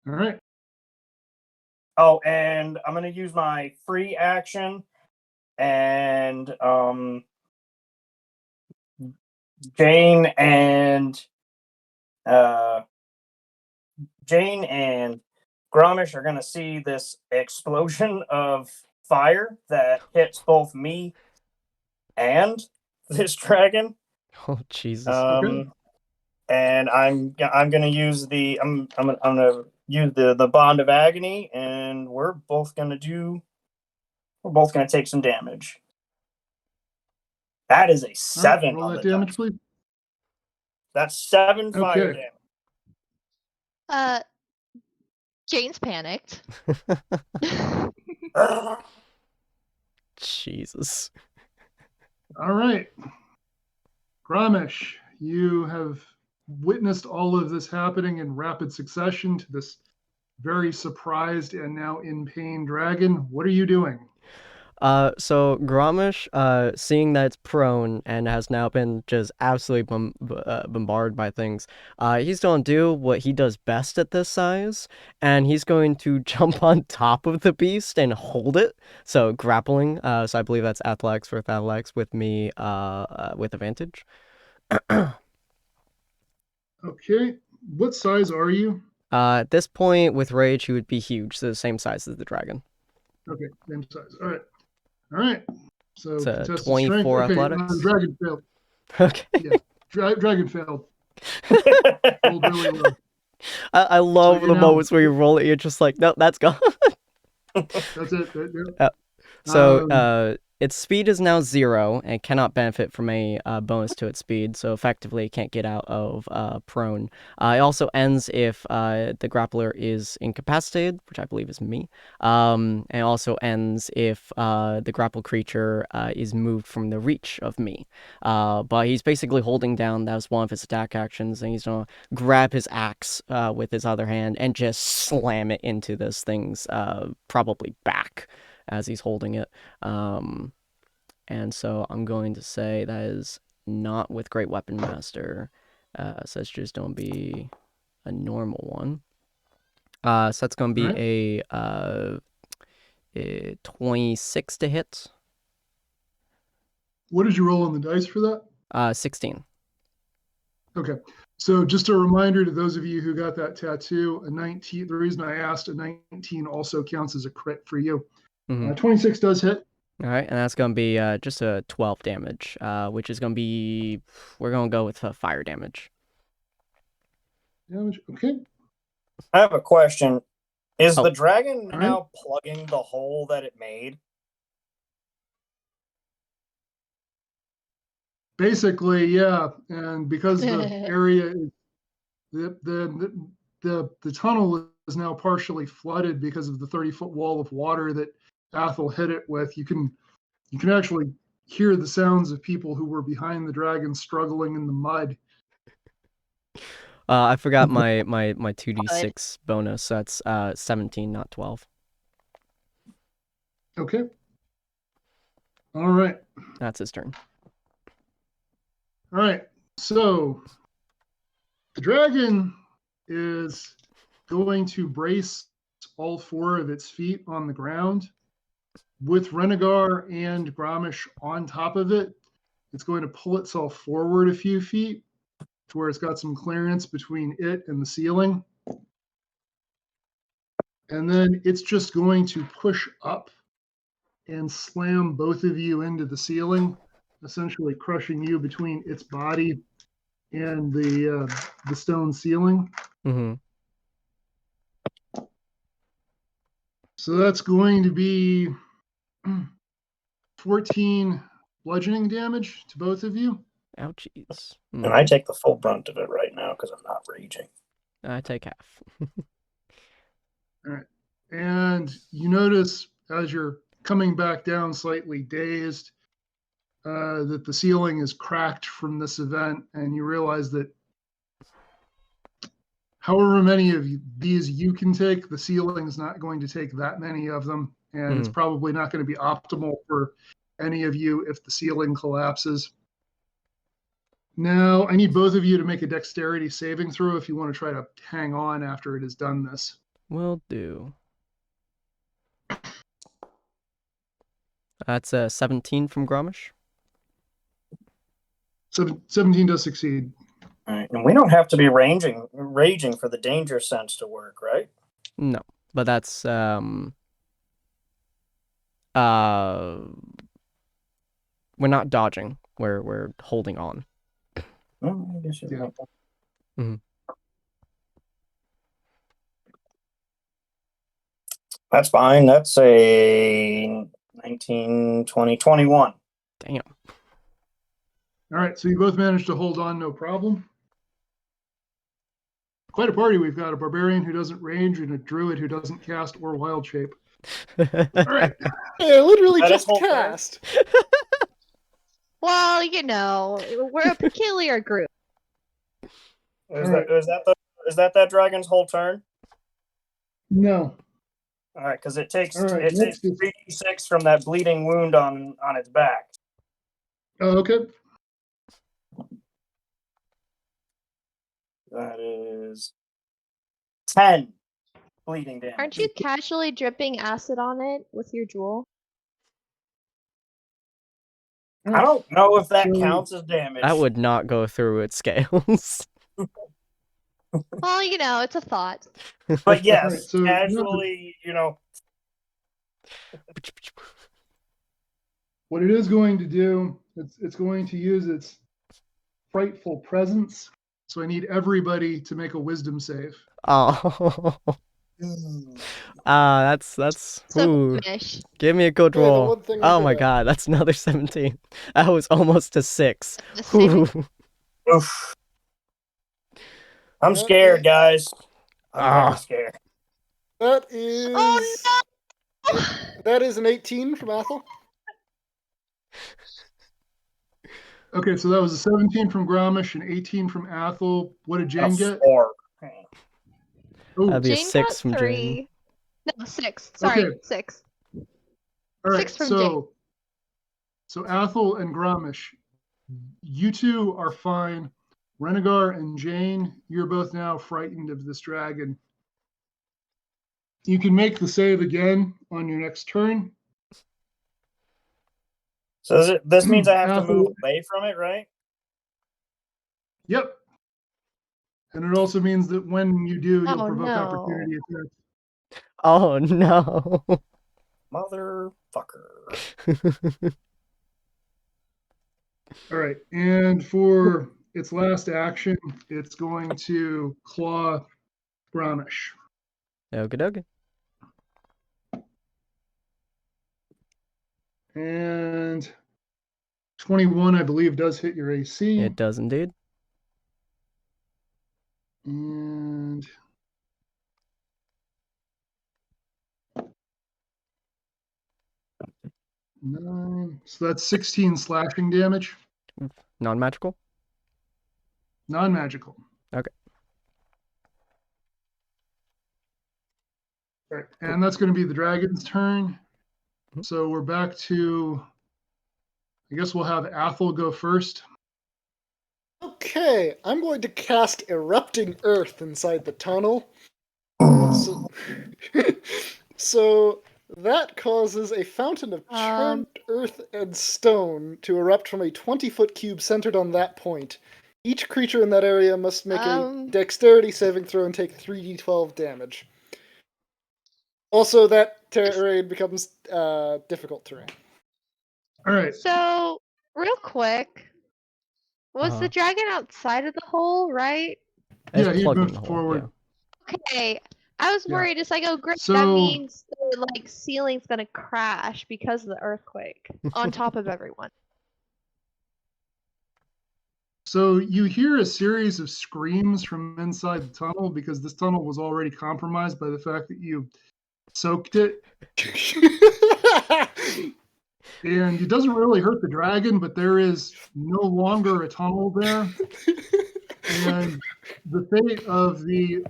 All right. Oh, and I'm going to use my free action, and Jane and Gromish are going to see this explosion of fire that hits both me and this dragon. Oh Jesus! And I'm going to use the I'm going to use the bond of agony, and we're both going to take some damage. That is a 7 roll on that the damage, dice. please. That's 7 fire Okay. damage. Jane's panicked. Jesus. All right. Gromish, you have witnessed all of this happening in rapid succession to this very surprised and now in pain dragon. What are you doing? So Gromish, seeing that it's prone and has now been just absolutely bombarded by things, he's going to do what he does best at this size, and he's going to jump on top of the beast and hold it. So grappling. So I believe that's athletics with me, with advantage. Okay. What size are you? At this point, with rage, he would be huge, so the same size as the dragon. Okay, same size. All right. All right. So It's a contested 24 strength. Okay, athletics. dragon failed. Okay. Yeah, dragon failed. Rolled really low. I love the moments where you roll it, you're just like, no, that's gone. That's it. Yeah. So, its speed is now 0 and cannot benefit from a bonus to its speed, so effectively it can't get out of prone. It also ends if the grappler is incapacitated, which I believe is me. And it also ends if the grapple creature is moved from the reach of me. But he's basically holding down, that was one of his attack actions, and he's going to grab his axe with his other hand and just slam it into this thing's probably back as he's holding it. And so I'm going to say that is not with Great Weapon Master. So it's just going to be a normal one. So that's going to be a 26 to hit. What did you roll on the dice for that? 16. Okay. So just a reminder to those of you who got that tattoo, a 19, the reason I asked, a 19 also counts as a crit for you. 26 does hit. All right, and that's going to be just a 12 damage, which is going to be, we're going to go with fire damage. Okay. I have a question. Is the dragon now plugging the hole that it made? Basically, yeah. And because the area is, the tunnel is now partially flooded because of the 30-foot wall of water that Athel hit it with. You can actually hear the sounds of people who were behind the dragon struggling in the mud. I forgot my 2d6 bonus. So that's 17, not 12. Okay. All right. That's his turn. All right. So the dragon is going to brace all 4 of its feet on the ground with Renegar and Gromish on top of it. It's going to pull itself forward a few feet to where it's got some clearance between it and the ceiling. And then it's just going to push up and slam both of you into the ceiling, essentially crushing you between its body and the stone ceiling. Mm-hmm. So that's going to be 14 bludgeoning damage to both of you. Ouchies. And I take the full brunt of it right now because I'm not raging. I take half. All right. And you notice as you're coming back down slightly dazed that the ceiling is cracked from this event, and you realize that however many of these you can take, the ceiling is not going to take that many of them, and it's probably not going to be optimal for any of you if the ceiling collapses. Now, I need both of you to make a dexterity saving throw if you want to try to hang on after it has done this. Will do. That's a 17 from Gromish. 17 does succeed. All right. And we don't have to be raging for the danger sense to work, right? No, but that's we're not dodging. We're holding on. Oh, I guess you're right. Mm-hmm. That's fine. That's a 19, 20, 21. Damn. All right, so you both managed to hold on, no problem. Quite a party we've got. A barbarian who doesn't range and a druid who doesn't cast or wild shape. All right. Yeah, literally That just is whole cast. Well, you know, we're a peculiar group. Is that dragon's whole turn? No. All right, because it takes All right, it takes next is- 3d6 from that bleeding wound on its back. Oh, okay. That is 10 bleeding damage. Aren't you casually dripping acid on it with your jewel? I don't know if that So- counts as damage. That would not go through its scales. Well, you know, it's a thought. But yes, All right, so casually, what it is going to do, it's going to use its frightful presence. So I need everybody to make a wisdom save. Oh. That's So ooh. fish. Give me a good Yeah, the roll. one thing Oh with my the- god, that's another 17. That was almost a 6. The same. Ooh. Oof. I'm That scared, is- guys. I'm Ah. very scared. That is Oh no! that is an 18 from Athel. Okay, so that was a 17 from Gromish and 18 from Athel. What did Jane get? 4. Oh, That'd be a Jane 6 got from 3. Jane. No, 6. Sorry, Okay. 6. all right. 6 from Jane. So Athel and Gromish, you two are fine. Renegar and Jane, you're both now frightened of this dragon. You can make the save again on your next turn. So this means I have to Athel- move away from it, right? Yep. And it also means that when you do, you'll Oh, provoke no. opportunity attacks. Oh no. Motherfucker. All right. And for its last action, it's going to claw Gromish. Okie dokie. And 21, I believe, does hit your AC. It does indeed. And nine. So that's 16 slashing damage. Non-magical. Non-magical. Okay. All right, and that's going to be the dragon's turn. Mhm. So we're back to, I guess we'll have Athel go first. Okay, I'm going to cast Erupting Earth inside the tunnel. So, so that causes a fountain of churned earth and stone to erupt from a 20-foot cube centered on that point. Each creature in that area must make a dexterity saving throw and take 3d12 damage. Also, that terrain becomes difficult terrain. All right. So, real quick, was the dragon outside of the hole, right? It's Yeah, he plugged in moved the hole, forward. Okay. I was Yeah. worried. It's like, oh, great. That So- means the ceiling's gonna crash because of the earthquake on top of everyone. So you hear a series of screams from inside the tunnel because this tunnel was already compromised by the fact that you soaked it. And it doesn't really hurt the dragon, but there is no longer a tunnel there. And the fate of the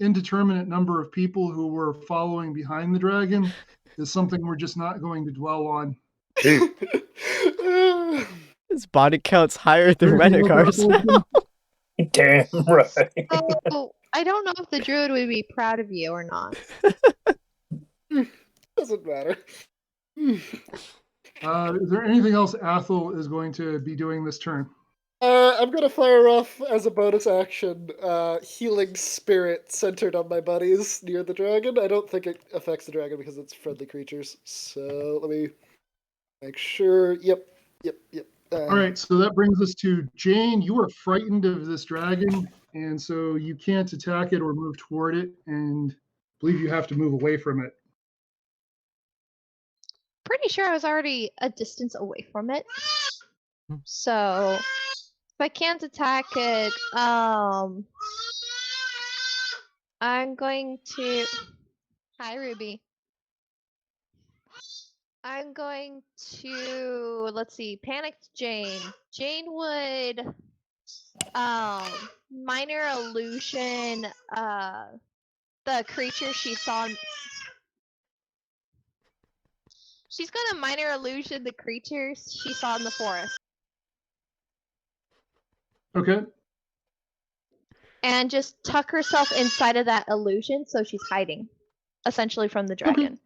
indeterminate number of people who were following behind the dragon is something we're just not going to dwell on. His body count's higher than Anything else, Renegar's. Damn right. So, I don't know if the druid would be proud of you or not. Doesn't matter. Is there anything else Athel is going to be doing this turn? I'm gonna fire off as a bonus action, Healing Spirit centered on my buddies near the dragon. I don't think it affects the dragon because it's friendly creatures. So let me make sure. Yep. All right, so that brings us to Jane. You are frightened of this dragon, and so you can't attack it or move toward it, and I believe you have to move away from it. Pretty sure I was already a distance away from it. So, if I can't attack it, I'm going to. Hi, Ruby. I'm going to, let's see, panicked Jane. Jane would minor illusion the creature she saw. She's gonna minor illusion the creatures she saw in the forest. Okay. And just tuck herself inside of that illusion so she's hiding, essentially, from the dragon.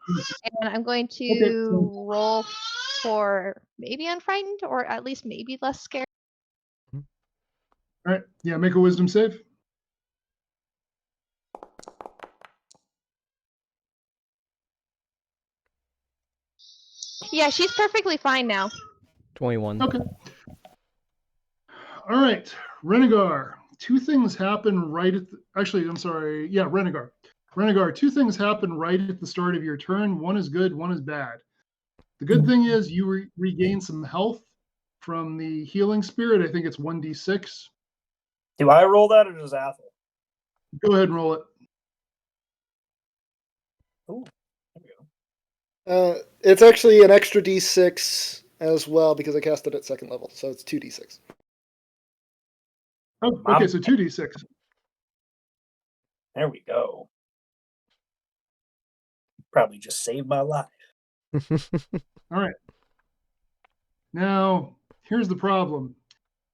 And I'm going to roll for maybe unfrightened, or at least maybe less scared. All right. Yeah, make a wisdom save. Yeah, she's perfectly fine now. 21. Okay. All right, Renegar. Two things happen right at the, actually, I'm sorry. Yeah, Renegar. Renegar, two things happen right at the start of your turn. One is good, one is bad. The good thing is you regain some health from the healing spirit. I think it's 1d6. Do I roll that or does Athel? Go ahead and roll it. Ooh, there we go. It's actually an extra d6 as well because I cast it at second level, so it's 2d6. Oh, okay, so 2d6. There we go. Probably just saved my life. All right. Now, here's the problem.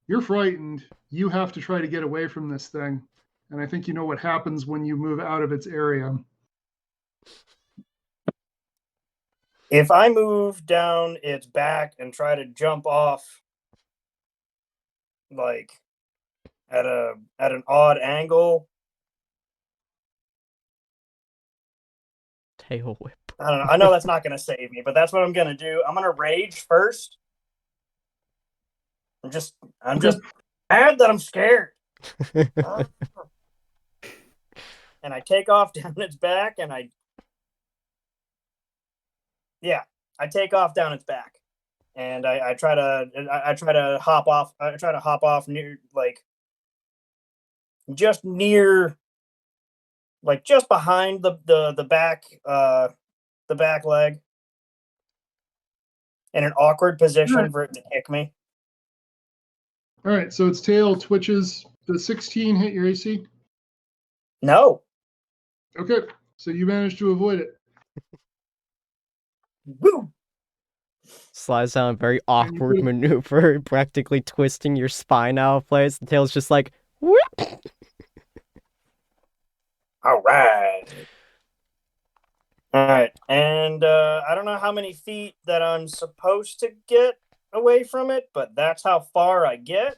You're frightened. You have to try to get away from this thing. And I think you know what happens when you move out of its area. If I move down its back and try to jump off, like at an odd angle, Tail whip. I don't know. I know that's not going to save me, but that's what I'm going to do. I'm going to rage first. I'm just mad that I'm scared. And I take off down its back, and I take off down its back, and I try to hop off. I try to hop off near, like, just near, like, just behind the back leg, in an awkward position for it to kick me. All right, so its tail twitches Does 16 hit your AC? No. Okay, so you managed to avoid it. Woo! Slides down a very And you awkward put- maneuver, practically twisting your spine out of place. The tail's just like, whoop. All right. All right. And I don't know how many feet that I'm supposed to get away from it, but that's how far I get.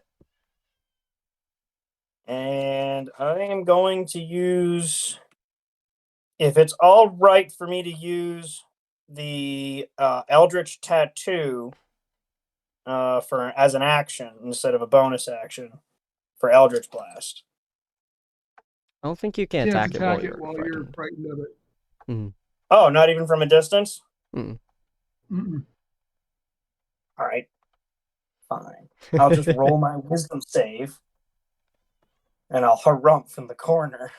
And I am going to use, if it's all right for me to use the Eldritch Tattoo for as an action instead of a bonus action for Eldritch Blast. I don't think you can can't attack it while while you're frightened of it. Oh, not even from a distance? Mm. Mm-mm. All right. Fine. I'll just roll my wisdom save. And I'll harumph in the corner.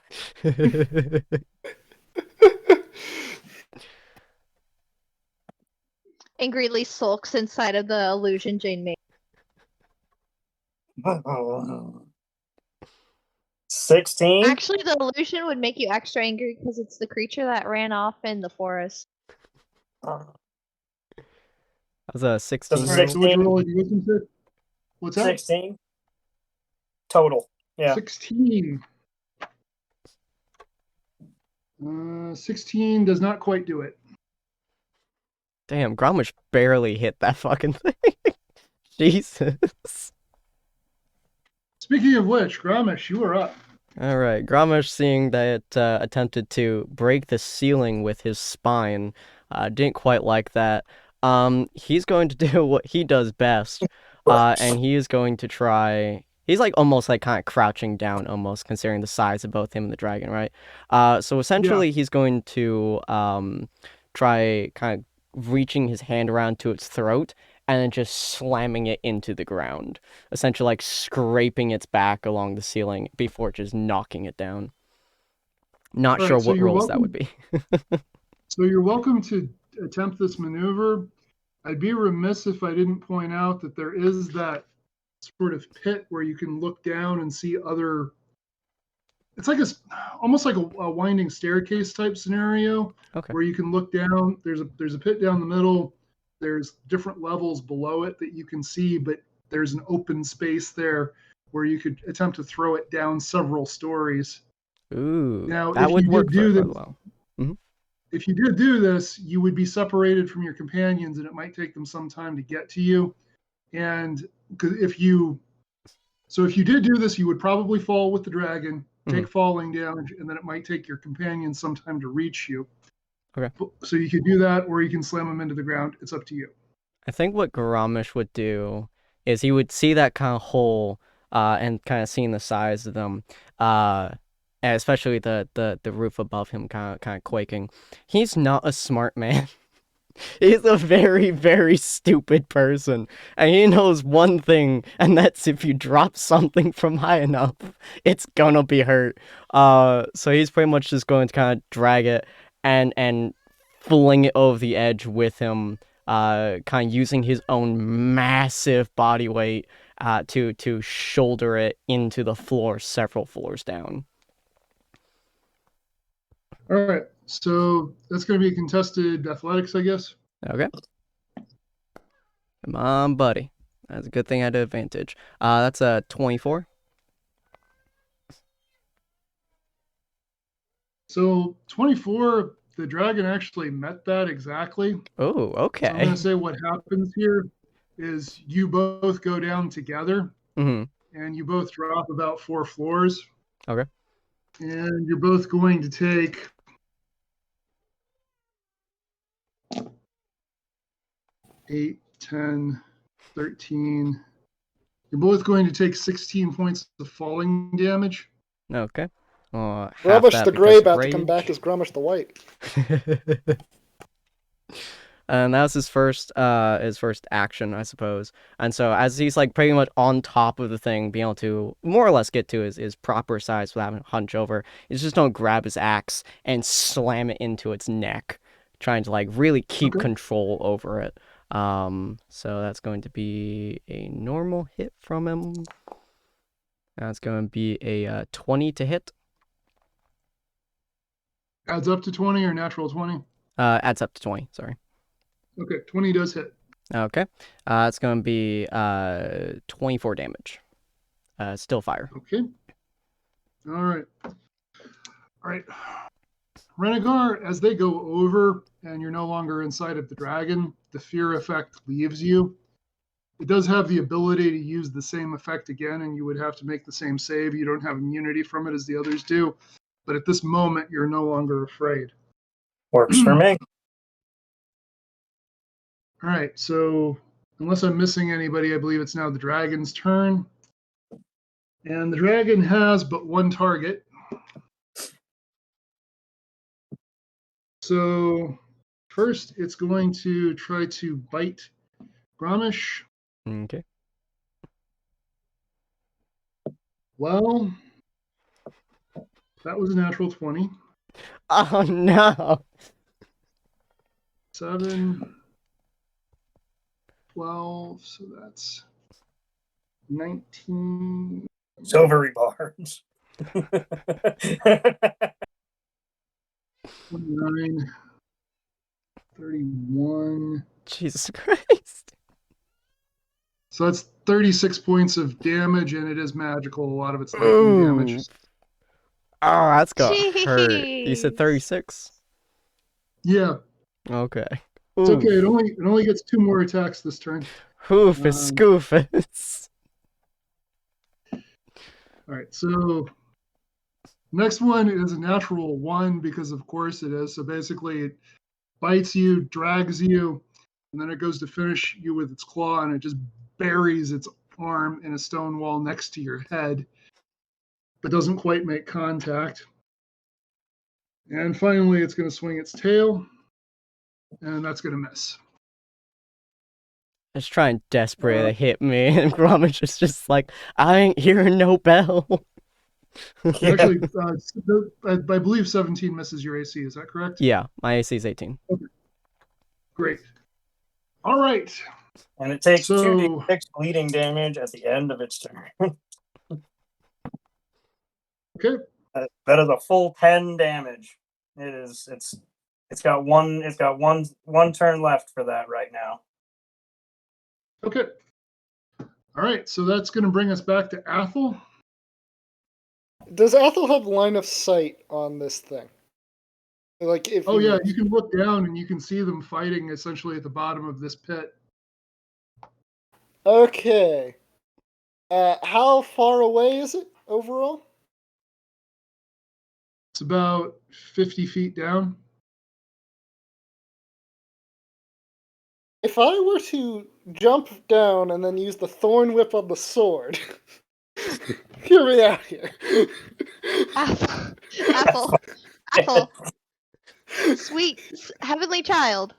Angrily sulks inside of the illusion Jane made. 16? Actually, the illusion would make you extra angry because it's the creature that ran off in the forest. That was a 16. Does a All right, so what'd you 16? roll with your wisdom save? What's that? 16? Total. Yeah. 16. 16 does not quite do it. Damn, Gromish barely hit that fucking thing. Jesus. Speaking of which, Gramish, you are up. All right, Gromish, seeing that it attempted to break the ceiling with his spine, didn't quite like that. He's going to do what he does best, and he is going to try. He's like almost like kind of crouching down, almost considering the size of both him and the dragon, right? So essentially, he's going to try kind of reaching his hand around to its throat and then just slamming it into the ground, essentially like scraping its back along the ceiling before just knocking it down. Not All sure right, so what you're rolls that welcome- would be. So you're welcome to attempt this maneuver. I'd be remiss if I didn't point out that there is that sort of pit where you can look down and see other. It's like almost like a winding staircase type scenario Okay. where you can look down. There's a pit down the middle. There's different levels below it that you can see, but there's an open space there where you could attempt to throw it down several stories. Ooh, Now, that if would you work did do very this, well. if you did do this, you would be separated from your companions, and it might take them some time to get to you. And if you did do this, you would probably fall with the dragon, take falling damage, and then it might take your companions some time to reach you. Okay. So you could do that, or you can slam them into the ground. It's up to you. I think what Garamish would do is he would see that kind of hole, and kind of seeing the size of them, and especially the roof above him kind of quaking. He's not a smart man. He's a very, very stupid person. And he knows one thing, and that's if you drop something from high enough, it's gonna be hurt. So he's pretty much just going to kind of drag it and fling it over the edge with him, kind of using his own massive body weight to shoulder it into the floor several floors down. All right. So that's going to be contested athletics, I guess. Okay. Come on, buddy. That's a good thing I had an advantage. That's a 24. So 24, the dragon actually met that exactly. Oh, okay. So I'm going to say what happens here is you both go down together, Mm-hmm. and you both drop about 4 floors. Okay. And you're both going to take 8, 10, 13. You're both going to take 16 points of falling damage. Okay. Half Grummish that the because Grey of about to come rage. back as Grummish the White. And that was his first action, I suppose. And so as he's like pretty much on top of the thing, being able to more or less get to his proper size without having to hunch over, he's just gonna grab his axe and slam it into its neck, trying to like really keep control over it. So that's going to be a normal hit from him. That's going to be a 20 to hit. Adds up to 20 or natural 20? Adds up to 20, sorry. Okay, 20 does hit. Okay. It's going to be 24 damage. Still fire. Okay. All right. All right. Renegar, as they go over and you're no longer inside of the dragon, the fear effect leaves you. It does have the ability to use the same effect again, and you would have to make the same save. You don't have immunity from it as the others do. But at this moment, you're no longer afraid. Works for me. All right, so unless I'm missing anybody, I believe it's now the dragon's turn. And the dragon has but one target. So first, it's going to try to bite Grommish. Okay. Well, that was a natural 20. Oh, no. 7, 12, so that's 19. Silvery bars. 29, 31. Jesus Christ. So that's 36 points of damage, and it is magical. A lot of it's lightning damage. Oh, that's got hurt. You said Jeez. 36? Yeah, Okay. it's Oof. okay. It only gets 2 more attacks this turn. Hoofus scoofus. All right, so next one is a natural 1 because of course it is. So basically it bites you, drags you, and then it goes to finish you with its claw, and it just buries its arm in a stone wall next to your head, but doesn't quite make contact. And finally, it's going to swing its tail, and that's going to miss. It's trying desperately to hit me, and Gromich is just like, I ain't hearing no bell. Actually, I believe 17 misses your AC. Is that correct? Yeah, my AC is 18. Okay. Great. All right. And it takes So- 2d6 bleeding damage at the end of its turn. Okay. That is a full 10 damage. It's got one turn left for that right now. Okay. All right. So that's going to bring us back to Athel. Does Athel have line of sight on this thing? Like if Oh yeah, you can look down and you can see them fighting essentially at the bottom of this pit. Okay. How far away is it overall? It's about 50 feet down. If I were to jump down and then use the thorn whip on the sword, hear me out here. Apple. Sweet heavenly child.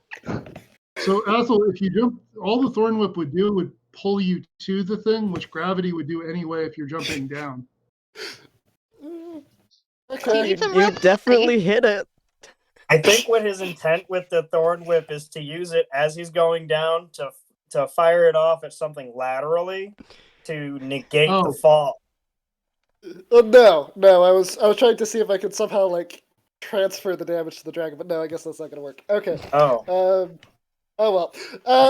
So Athel, if you jump, all the thorn whip would do would pull you to the thing, which gravity would do anyway if you're jumping down. Okay. Need some You rope, definitely hit it. I think what his intent with the thorn whip is to use it as he's going down to fire it off at something laterally to negate Oh. the fall. No. I was trying to see if I could somehow like transfer the damage to the dragon, but no, I guess that's not gonna work. Okay. Oh. Oh well.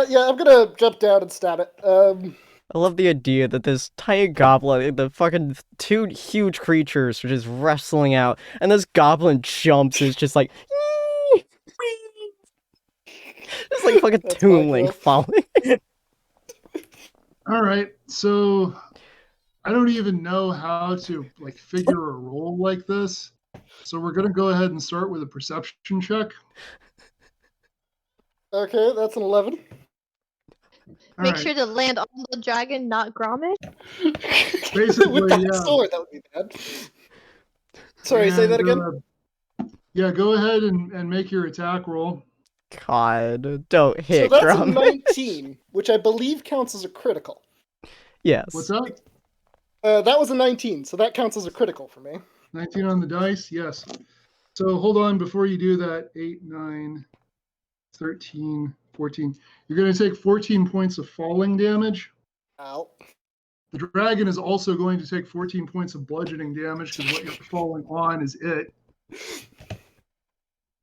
Yeah, I'm gonna jump down and stab it. I love the idea that this tiny goblin, the fucking two huge creatures are just wrestling out, and this goblin jumps and is just like, it's like fucking That's Toon my Link kill. falling. All right. So I don't even know how to like figure a roll like this. So we're going to go ahead and start with a perception check. Okay, that's an 11. All Make right. sure to land on the dragon, not Gromit. Basically, With that yeah. sword, that would be bad. Sorry, say that And, again. Yeah, go ahead and make your attack roll. God, don't So hit that's a Gromit. 19, which I believe counts as a critical. Yes. What's that? That was a 19, so that counts as a critical for me. 19 on the dice? Yes. So hold on before you do that. 8, 9, 13, 14. You're going to take 14 points of falling damage. Ow. The dragon is also going to take 14 points of bludgeoning damage because what you're falling on is it.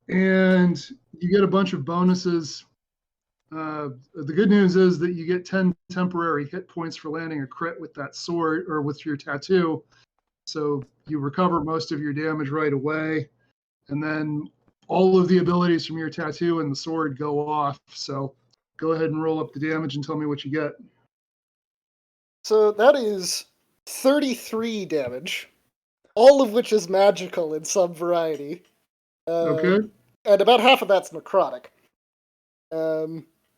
And you get a bunch of bonuses. The good news is that you get 10 temporary hit points for landing a crit with that sword or with your tattoo. So you recover most of your damage right away. And then all of the abilities from your tattoo and the sword go off. So go ahead and roll up the damage and tell me what you get. So that is 33 damage, all of which is magical in some variety. Okay. And about half of that's necrotic.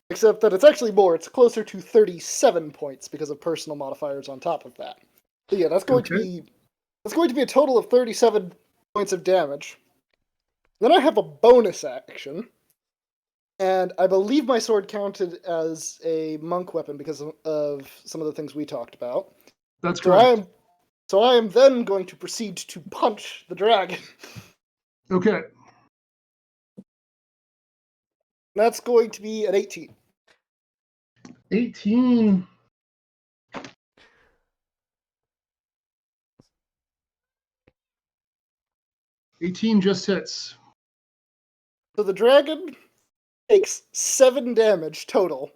Except that it's actually more. It's closer to 37 points because of personal modifiers on top of that. But yeah, that's going to be a total of 37 points of damage. Then I have a bonus action. And I believe my sword counted as a monk weapon because of some of the things we talked about. That's correct. So I am then going to proceed to punch the dragon. Okay. That's going to be an 18. 18. Just hits. So the dragon takes 7 damage total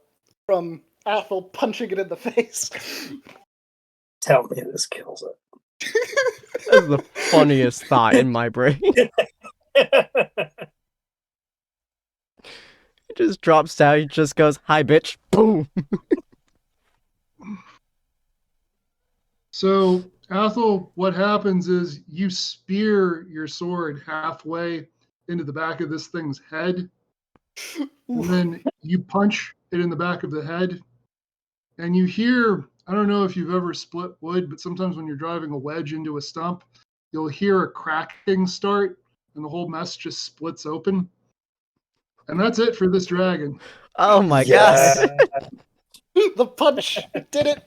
from Athel punching it in the face. Tell me this kills it. That's the funniest thought in my brain. He just drops down, he just goes, "Hi, bitch." Boom. So, Athel, what happens is you spear your sword halfway into the back of this thing's head. And then you punch it in the back of the head. And you hear, I don't know if you've ever split wood, but sometimes when you're driving a wedge into a stump, you'll hear a cracking start and the whole mess just splits open. And that's it for this dragon. Oh my god. The punch did it.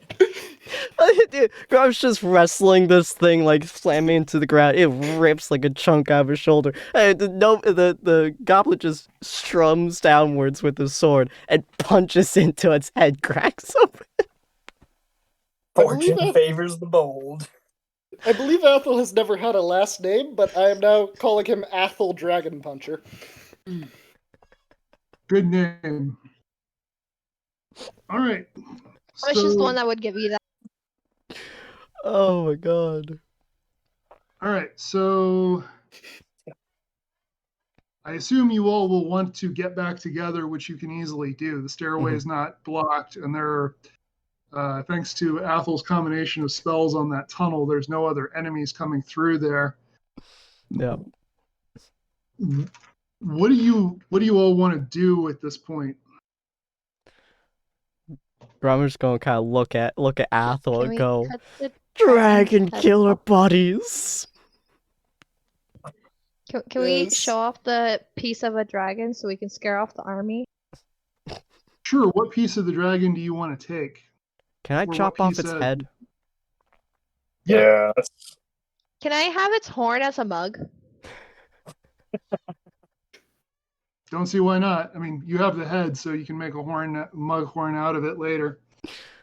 Dude, Grom's just wrestling this thing, like slamming into the ground. It rips like a chunk out of his shoulder. And the goblet just strums downwards with his sword and punches into its head, cracks open. Fortune favors the bold. I believe Athel has never had a last name, but I am now calling him Athel Dragon Puncher. Good name. All right. I was just the one that would give you that. Oh my god. All right, so I assume you all will want to get back together, which you can easily do. The stairway is not blocked, and there are, thanks to Athel's combination of spells on that tunnel, there's no other enemies coming through there. Yeah. What do you all want to do at this point? I'm just gonna kind of look at Athel Can and we go, cut the "Dragon head killer off? buddies." Can we Yes. show off the piece of a dragon so we can scare off the army? Sure. What piece of the dragon do you want to take? Can I Or chop what off piece its of- head? Yeah. Can I have its horn as a mug? Don't see why not. I mean, you have the head, so you can make a mug horn out of it later.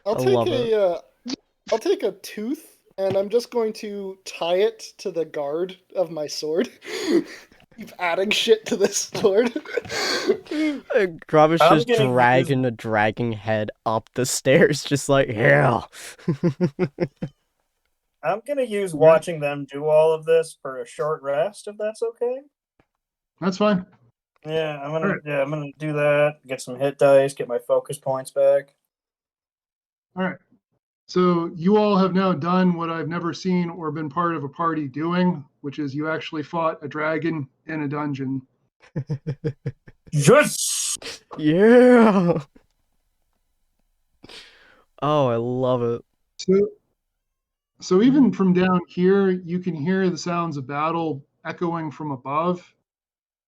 I'll take a tooth, and I'm just going to tie it to the guard of my sword. Keep adding shit to this sword. Grub is I'm just gonna dragging the dragon head up the stairs, just like, yeah. I'm gonna use watching them do all of this for a short rest, if that's okay. That's fine. Yeah, I'm gonna Alright. do that. Get some hit dice, get my focus points back. All right. So you all have now done what I've never seen or been part of a party doing, which is you actually fought a dragon in a dungeon. Yes. Yeah. Oh, I love it. So even from down here, you can hear the sounds of battle echoing from above.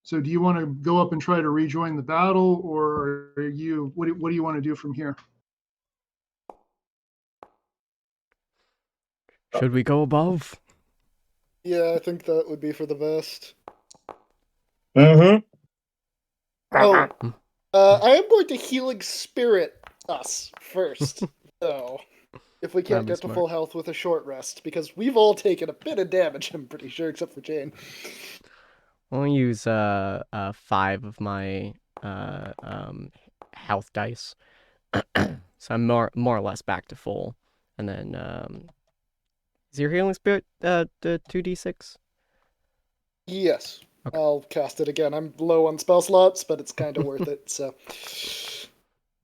So do you want to go up and try to rejoin the battle, or are you what do you want to do from here? Should we go above? Yeah, I think that would be for the best. Mm-hmm. Oh, I am going to healing spirit us first, though. if we can't That'd be get to smart. full health with a short rest, because we've all taken a bit of damage, I'm pretty sure, except for Jane. I'll use 5 of my health dice. So I'm more or less back to full. And then is your healing spirit the 2d6? Yes. Okay. I'll cast it again. I'm low on spell slots, but it's kind of worth it, so...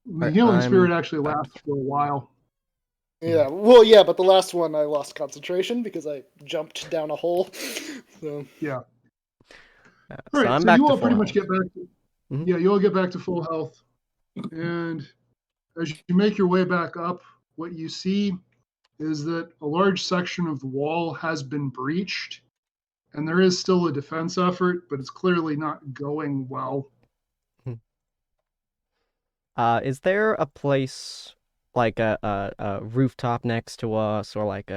The healing spirit actually lasts for a while. Yeah, well, yeah, but the last one I lost concentration because I jumped down a hole. So Yeah. So All right, I'm so back you to all full pretty much health. get back to, Mhm. yeah, you all get back to full health. And as you make your way back up, what you see is that a large section of the wall has been breached, and there is still a defense effort, but it's clearly not going well. Is there a place like a rooftop next to us, or like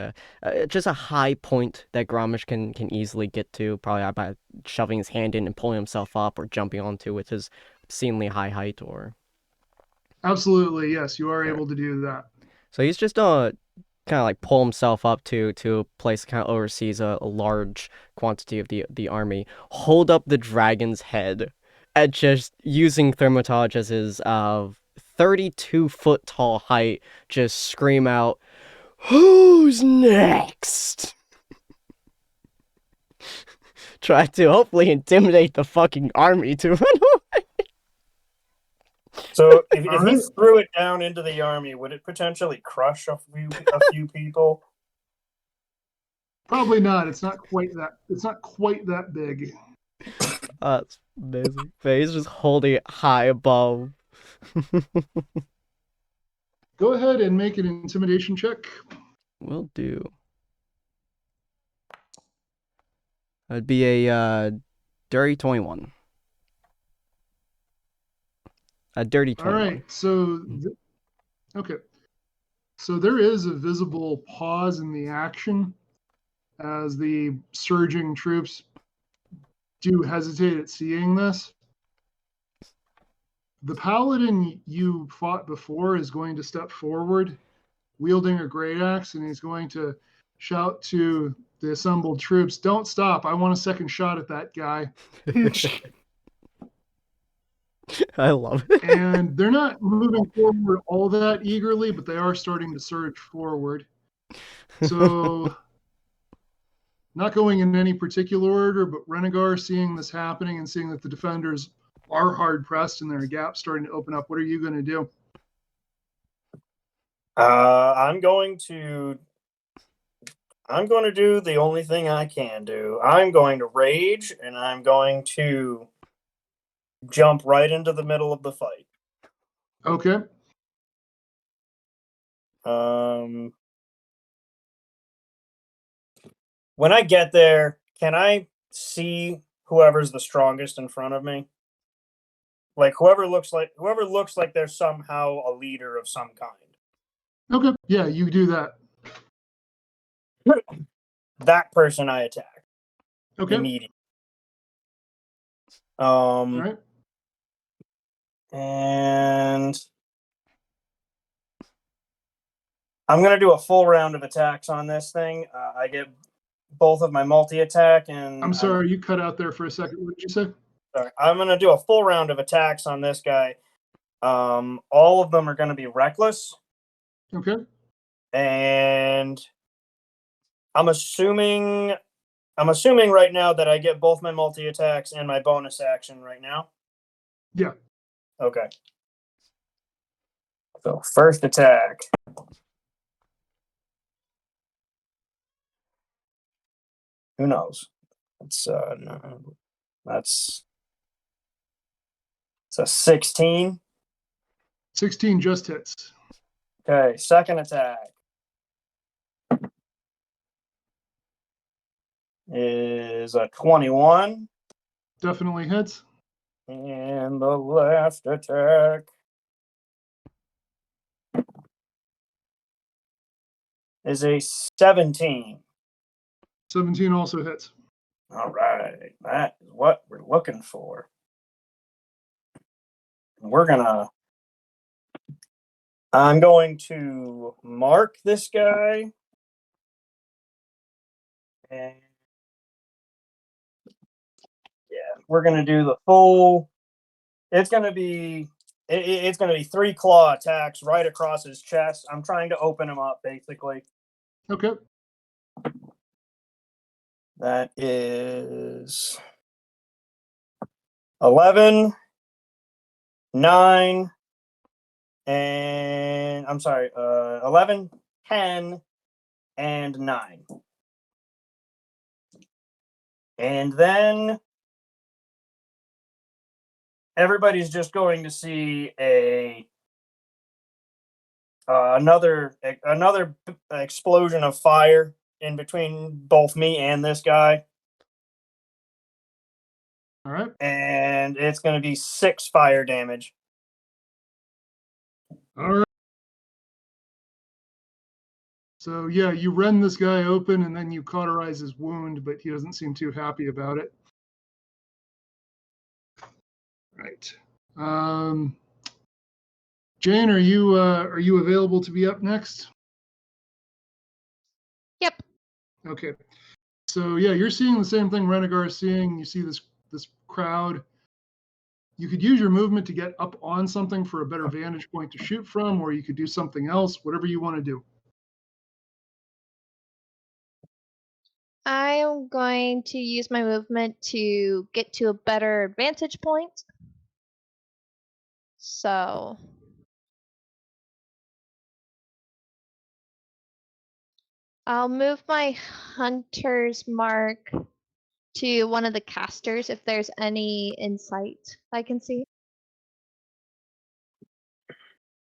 just a high point that Grommish can easily get to, probably by shoving his hand in and pulling himself up, or jumping onto with his obscenely high height, or... Absolutely, yes, you are Yeah. able to do that. So he's just kind of like pull himself up to a place that kind of oversees a large quantity of the army, hold up the dragon's head, and just using Thermotage as his 32-foot tall height, just scream out, "Who's next?" Try to hopefully intimidate the fucking army to run away. So if All he right. threw it down into the army, would it potentially crush a few people? Probably not. It's not quite that. It's not quite that big. That's amazing. But he's just holding it high above. Go ahead and make an intimidation check. Will do. That'd be a dirty 21. A dirty All 21. right. So, okay. So there is a visible pause in the action as the surging troops do hesitate at seeing this. The paladin you fought before is going to step forward, wielding a great axe, and he's going to shout to the assembled troops, "Don't stop! I want a second shot at that guy." I love it. And they're not moving forward all that eagerly, but they are starting to surge forward. So, not going in any particular order, but Renegar, seeing this happening and seeing that the defenders are hard pressed and there are gaps starting to open up, what are you going to do? I'm going to do the only thing I can do. I'm going to rage, and I'm going to jump right into the middle of the fight. Okay. When I get there, can I see whoever's the strongest in front of me? Like whoever looks like they're somehow a leader of some kind. Okay. Yeah, you do that. That person I attack. Okay. Immediately. All right. And I'm going to do a full round of attacks on this thing. I get both of my multi-attack and... I'm sorry, you cut out there for a second. What did you say? Sorry, I'm going to do a full round of attacks on this guy. All of them are going to be reckless. Okay. And I'm assuming right now that I get both my multi-attacks and my bonus action right now. Yeah. Okay. So first attack. Who knows? It's a 16. 16 just hits. Okay, second attack is a 21. Definitely hits. And the last attack is a 17. 17 also hits. All right, that is what we're looking for. We're gonna I'm going to mark this guy. And yeah, we're going to do the full. It's going to be 3 claw attacks right across his chest. I'm trying to open him up, basically. Okay. That is 11, 9, and I'm sorry, 11, 10, and 9. And then everybody's just going to see another explosion of fire in between both me and this guy. All right. And it's going to be 6 fire damage. All right. So yeah, you rend this guy open and then you cauterize his wound, but he doesn't seem too happy about it. Right. Jane, are you available to be up next? Yep. Okay. So yeah, you're seeing the same thing Renegar's seeing. You see this crowd. You could use your movement to get up on something for a better vantage point to shoot from, or you could do something else, whatever you want to do. I am going to use my movement to get to a better vantage point. So I'll move my hunter's mark to one of the casters if there's any insight I can see.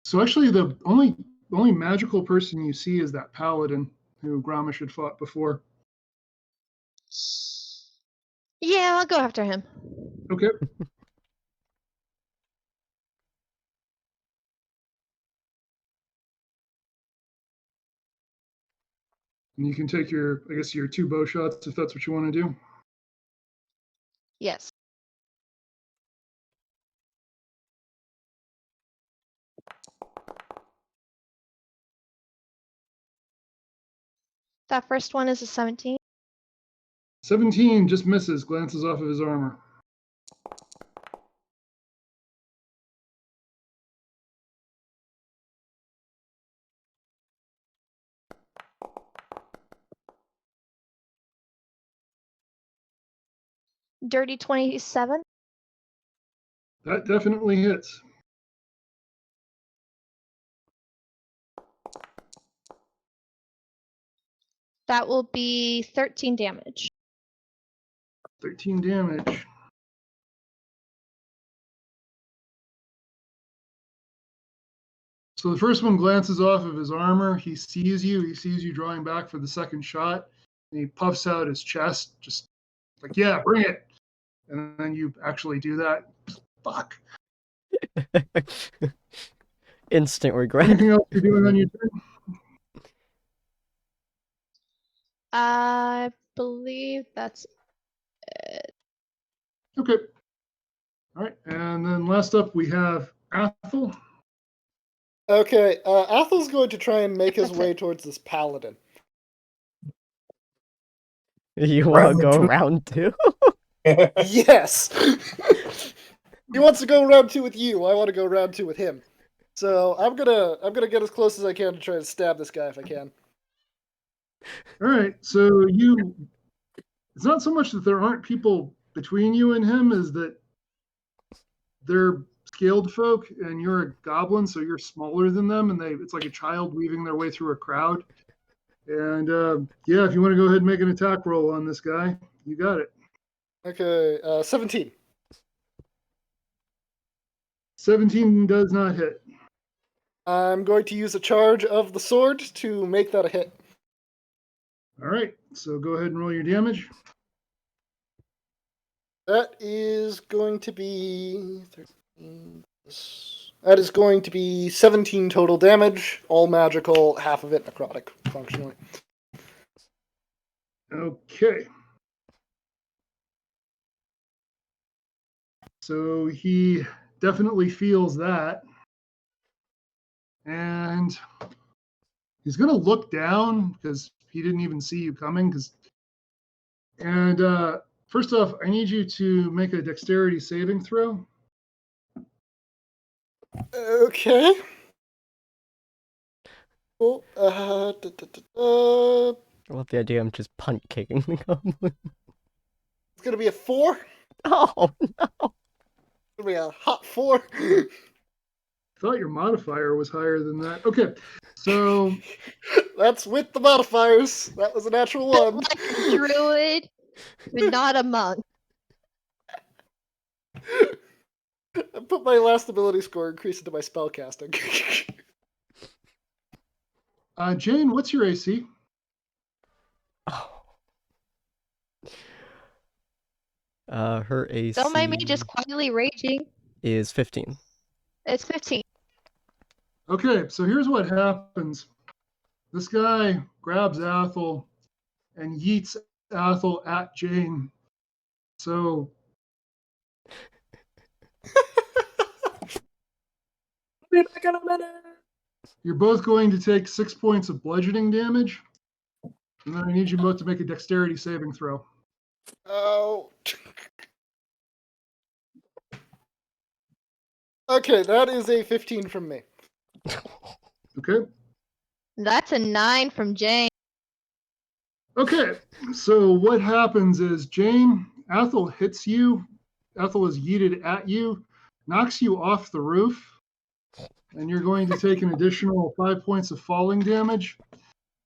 So actually, the only magical person you see is that paladin who Grommish had fought before. Yeah, I'll go after him. Okay. And you can take your 2 bow shots if that's what you want to do. Yes. That first one is a 17. 17 just misses, glances off of his armor. Dirty 27. That definitely hits. That will be 13 damage. 13 damage. So the first one glances off of his armor. He sees you drawing back for the second shot, and he puffs out his chest, just like, yeah, bring it. And then you actually do that. Fuck. Instant regret. Anything else you're doing on your turn? I believe that's it. Okay. All right. And then last up, we have Athel. Okay, Athel's going to try and make his That's way it. towards this paladin. You want to go round 2? Yes! He wants to go round 2 with you. I want to go round 2 with him. So I'm gonna get as close as I can to try to stab this guy if I can. All right. So it's not so much that there aren't people between you and him, is that they're scaled folk and you're a goblin, so you're smaller than them, and it's like a child weaving their way through a crowd. And yeah, if you want to go ahead and make an attack roll on this guy, you got it. Okay, 17. 17 does not hit. I'm going to use a charge of the sword to make that a hit. All right, so go ahead and roll your damage. That is going to be 13. That is going to be 17 total damage, all magical, half of it necrotic, functionally. Okay. So he definitely feels that. And he's going to look down because he didn't even see you coming. And first off, I need you to make a dexterity saving throw. Okay. Cool. I love the idea I'm just punt kicking the goblin. It's gonna be a 4. Oh, no. It's gonna be a hot 4. I thought your modifier was higher than that. Okay, so That's with the modifiers. That was a natural 1. Like a druid, but not a monk. I put my last ability score increase into my spell casting. Jane, what's your AC? Oh. Her AC Don't mind me just quietly raging. is 15. It's 15. Okay, so here's what happens. This guy grabs Athel and yeets Athel at Jane. So Be back in a minute. you're both going to take 6 points of bludgeoning damage. And then I need you both to make a dexterity saving throw. Oh. Okay, that is a 15 from me. Okay? That's a 9 from Jane. Okay, so what happens is Jane, Athel hits you. Athel is yeeted at you, knocks you off the roof, and you're going to take an additional 5 points of falling damage.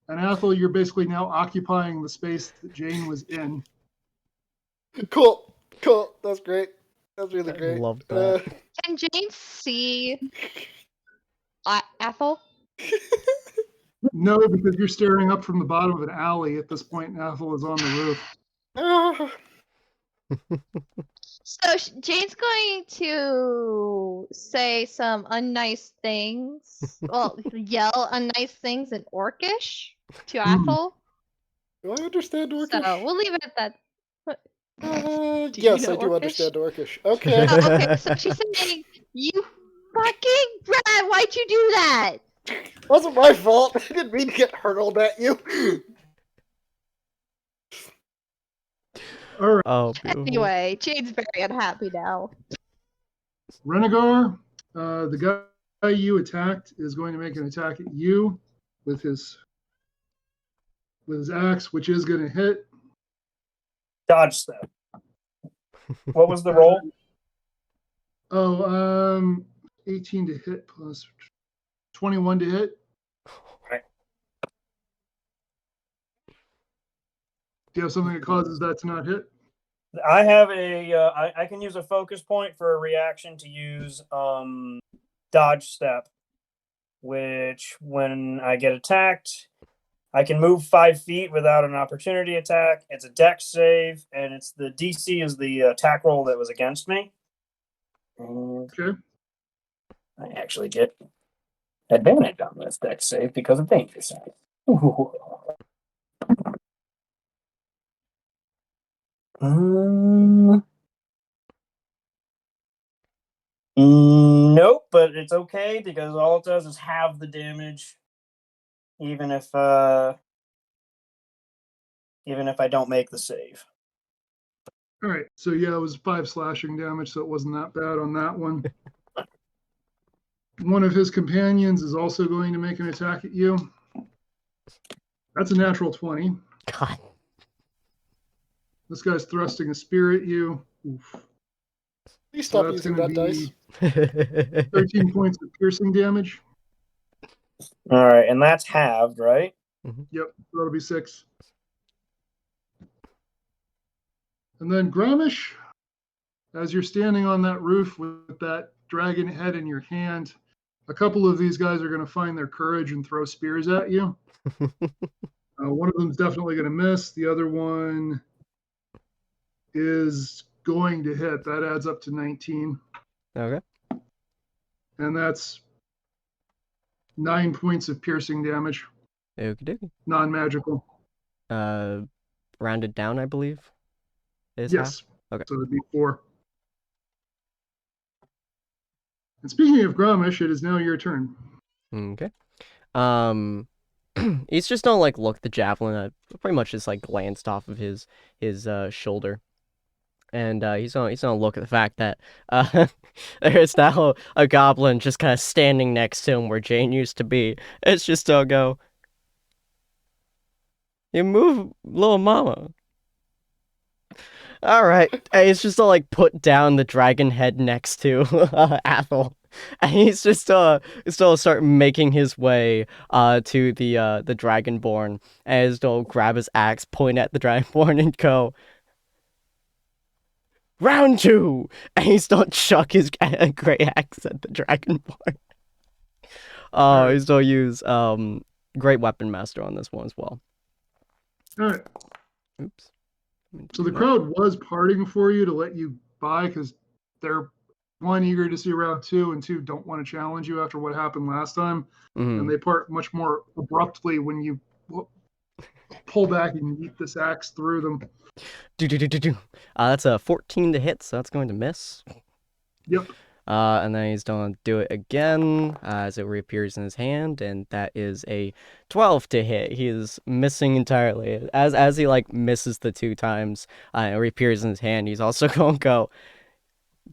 And Athel, you're basically now occupying the space that Jane was in. Cool. That's great. That's really I great. love that. Can Jane see Ethel? No, because you're staring up from the bottom of an alley at this point, and Athel is on the roof. So Jane's going to say some unnice things. Well, yell unnice things in Orcish to Ethel. Do I understand Orcish? So we'll leave it at that. Do you Yes, know I do Orcish? understand Orcish. Okay. Oh, okay, so she's saying, "You fucking brat! Why'd you do that?" Wasn't my fault. I didn't mean to get hurled at you. All right, Oh, beautiful. Anyway, Jane's very unhappy now. Renegar, the guy you attacked is going to make an attack at you with his axe, which is going to hit. Dodge step. What was the roll? 18 to hit plus 21 to hit. Right. Do you have something that causes that to not hit? I have I can use a focus point for a reaction to use dodge step, which when I get attacked, I can move 5 feet without an opportunity attack. It's a dex save, and it's the DC is the attack roll that was against me. And Okay. I actually get advantage on this dex save because of danger save. Nope, but it's okay because all it does is halve the damage, even if I don't make the save. All right. So yeah, it was 5 slashing damage, so it wasn't that bad on that one. One of his companions is also going to make an attack at you. That's a natural 20. God. This guy's thrusting a spear at you. Oof. Please So stop that's using gonna that dice. 13 points of piercing damage. All right, and that's halved, right? Yep, that'll be 6. And then Gramish, as you're standing on that roof with that dragon head in your hand, a couple of these guys are going to find their courage and throw spears at you. One of them's definitely going to miss. The other one is going to hit. That adds up to 19. Okay. And that's 9 points of piercing damage. Okie dokie. Non-magical. Rounded down, I believe. Is Yes. half? Okay. So it'd be 4. And speaking of Gramish, it is now your turn. Okay. He's just don't like look the javelin. Pretty much just like glanced off of his shoulder, and he's gonna look at the fact that there's now a goblin just kind of standing next to him where Jane used to be. It's just gonna go. You move, little mama. All right, and he's just like put down the dragon head next to Athel, and he's just still start making his way to the dragonborn, as he'll grab his axe, point at the dragonborn, and go round two, and he's still chuck his great axe at the dragonborn. Alright. He's still use great weapon master on this one as well. All right. Oops. So the crowd was parting for you to let you by because they're one, eager to see round two, and two, don't want to challenge you after what happened last time. Mhm. And they part much more abruptly when you pull back and yeet this axe through them. That's a 14 to hit, so that's going to miss. Yep. And then he's going to do it again as it reappears in his hand, and that is a 12 to hit. He is missing entirely. As he like misses the 2 times, it reappears in his hand. He's also going to go,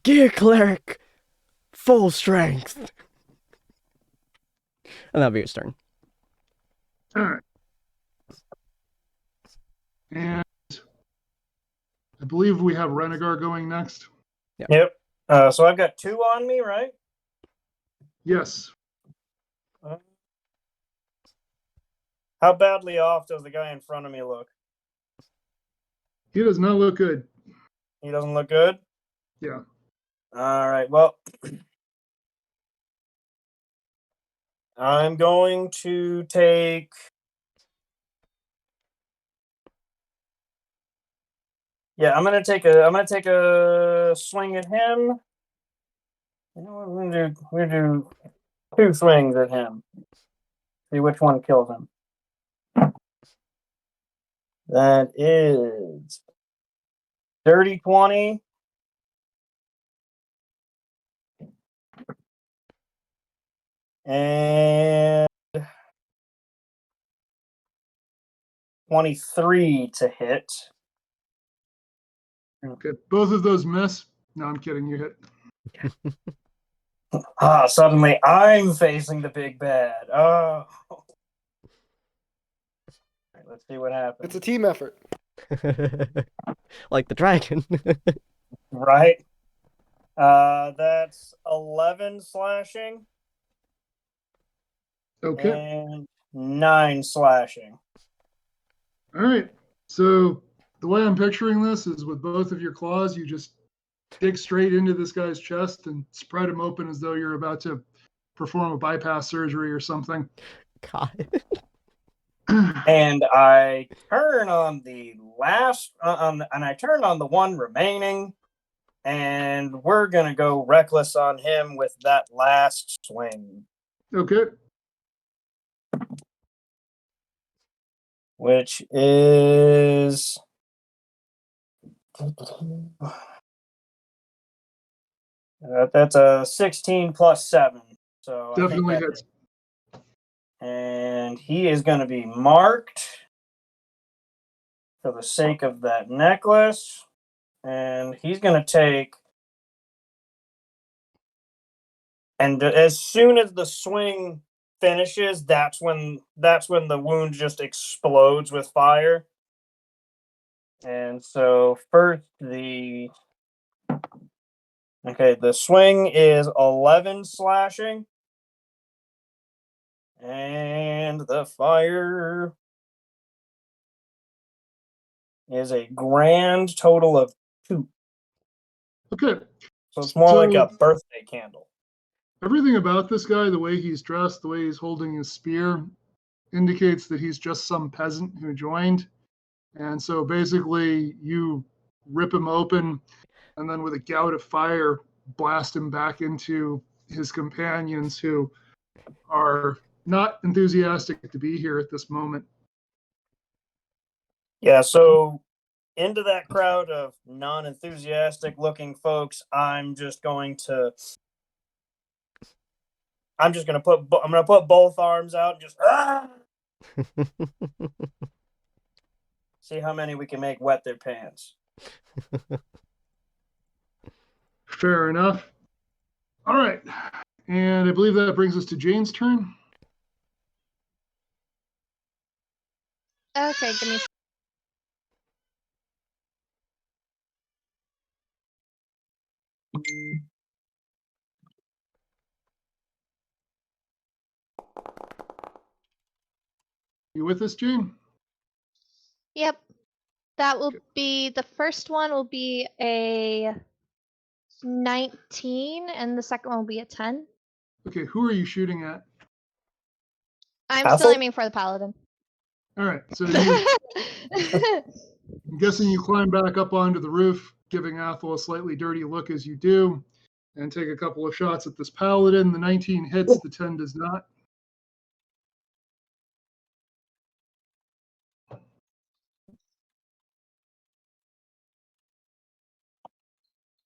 Gear Cleric, full strength. And that'll be his turn. All right. And I believe we have Renegar going next. Yep. So I've got 2 on me, right? Yes. How badly off does the guy in front of me look? He does not look good. He doesn't look good? Yeah. All right, well, I'm going to take... Yeah, I'm gonna take a swing at him. You know what? We're gonna do 2 swings at him. See which one kills him. That is dirty 20. And 23 to hit. Okay. Both of those miss. No, I'm kidding. You hit. Suddenly I'm facing the big bad. Oh. Right, let's see what happens. It's a team effort. Like the dragon. Right? That's 11 slashing. Okay. And 9 slashing. All right. So the way I'm picturing this is with both of your claws, you just dig straight into this guy's chest and spread him open as though you're about to perform a bypass surgery or something. God. And I turn on the last, and I turn on the one remaining, and we're gonna go reckless on him with that last swing, Okay. which is that's a 16 plus 7. So Definitely I think hits. and he is going to be marked for the sake of that necklace, and he's going to take. And as soon as the swing finishes, that's when the wound just explodes with fire. And so first the swing is 11 slashing. And the fire is a grand total of 2. Okay. So it's more like a birthday candle. Everything about this guy, the way he's dressed, the way he's holding his spear, indicates that he's just some peasant who joined. And so basically, you rip him open and then with a gout of fire, blast him back into his companions who are not enthusiastic to be here at this moment. Yeah, so into that crowd of non-enthusiastic looking folks, I'm just going to I'm just gonna put both arms out and just see how many we can make wet their pants. Fair enough. All right. And I believe that brings us to Jane's turn. Okay, give me. You with us, Jane? Yep. That will be the first one will be a 19 and the second one will be a 10. Okay, who are you shooting at? I'm still Apple? aiming for the paladin. All right, so I'm guessing you climb back up onto the roof, giving Athel a slightly dirty look as you do, and take a couple of shots at this paladin. The 19 hits, the 10 does not.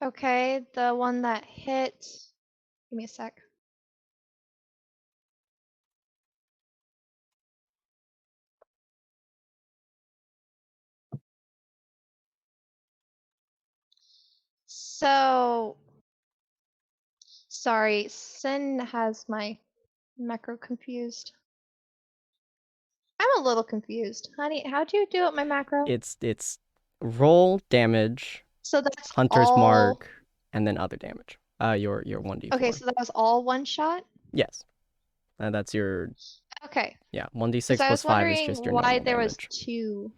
Okay, the one that hit. Give me a sec. So, sorry, Sin has my macro confused. I'm a little confused. Honey, how do you do it, my macro? It's roll damage, So that's hunter's all... mark, and then other damage. Your 1d4. Okay, so that was all one shot? Yes. That's your Okay. 1d6 Because I plus was 5 is wondering just your why normal there was damage. 2.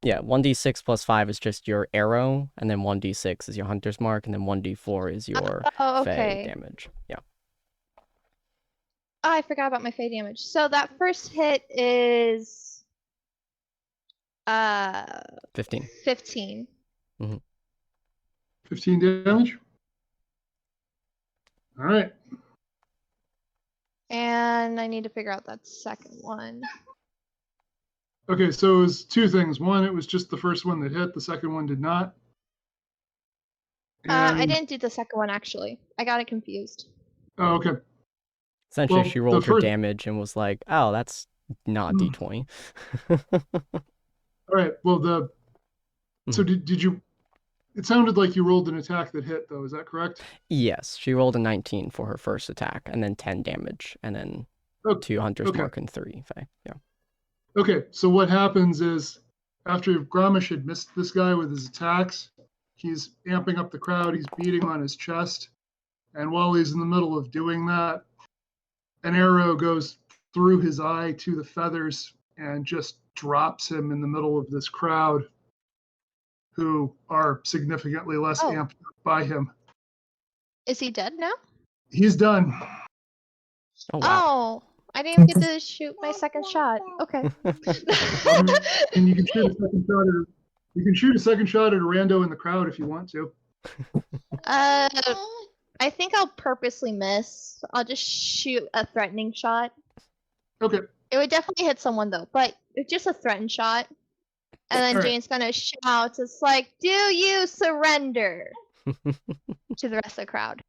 Yeah, 1d6 plus 5 is just your arrow, and then 1d6 is your hunter's mark, and then 1d4 is your Oh, fey okay. damage. Yeah. Oh, I forgot about my fey damage. So that first hit is 15. 15. 15 damage. All right. And I need to figure out that second one. Okay, so it was two things. One, it was just the first one that hit. The second one did not. I And- didn't do the second one, actually. I got it confused. Oh, okay. Essentially, Well, she rolled the her first- damage and was like, oh, that's not d20. All right. Well, so did you? It sounded like you rolled an attack that hit, though. Is that correct? Yes, she rolled a 19 for her first attack, and then 10 damage, and then 2 hunter's okay. mark and 3 fey. Yeah. Okay, so what happens is after Grommish had missed this guy with his attacks, he's amping up the crowd, he's beating on his chest, and while he's in the middle of doing that, an arrow goes through his eye to the feathers and just drops him in the middle of this crowd who are significantly less amped up by him. Is he dead now? He's done. Oh, wow. Oh, I didn't even get to shoot my second shot. Okay. And you can shoot a second shot at a rando in the crowd if you want to. I think I'll purposely miss. I'll just shoot a threatening shot. Okay. It would definitely hit someone though, but it's just a threatened shot. And then All right. Jane's gonna shout, it's like, do you surrender? To the rest of the crowd.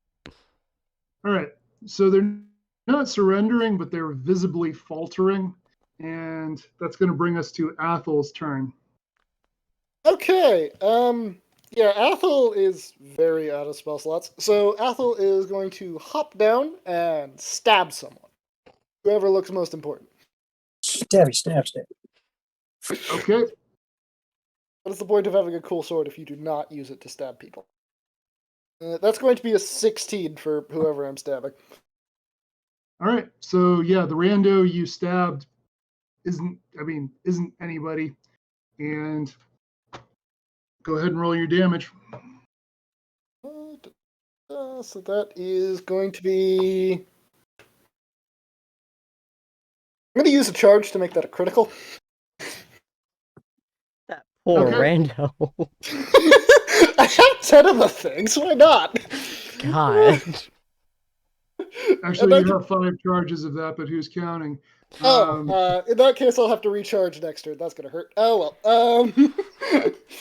All right. So they're not surrendering, but they're visibly faltering. And that's going to bring us to Athel's turn. Okay. Yeah, Athel is very out of spell slots. So Athel is going to hop down and stab someone. Whoever looks most important. Stabby, stab. Okay. What is the point of having a cool sword if you do not use it to stab people? That's going to be a 16 for whoever I'm stabbing. All right. So yeah, the rando you stabbed isn't anybody. And go ahead and roll your damage. So that is going to be... I'm going to use a charge to make that a critical. That poor Okay. rando. I have 10 of the things, why not? God. Actually, you have 5 charges of that, but who's counting? In that case, I'll have to recharge next turn. That's going to hurt. Oh, well.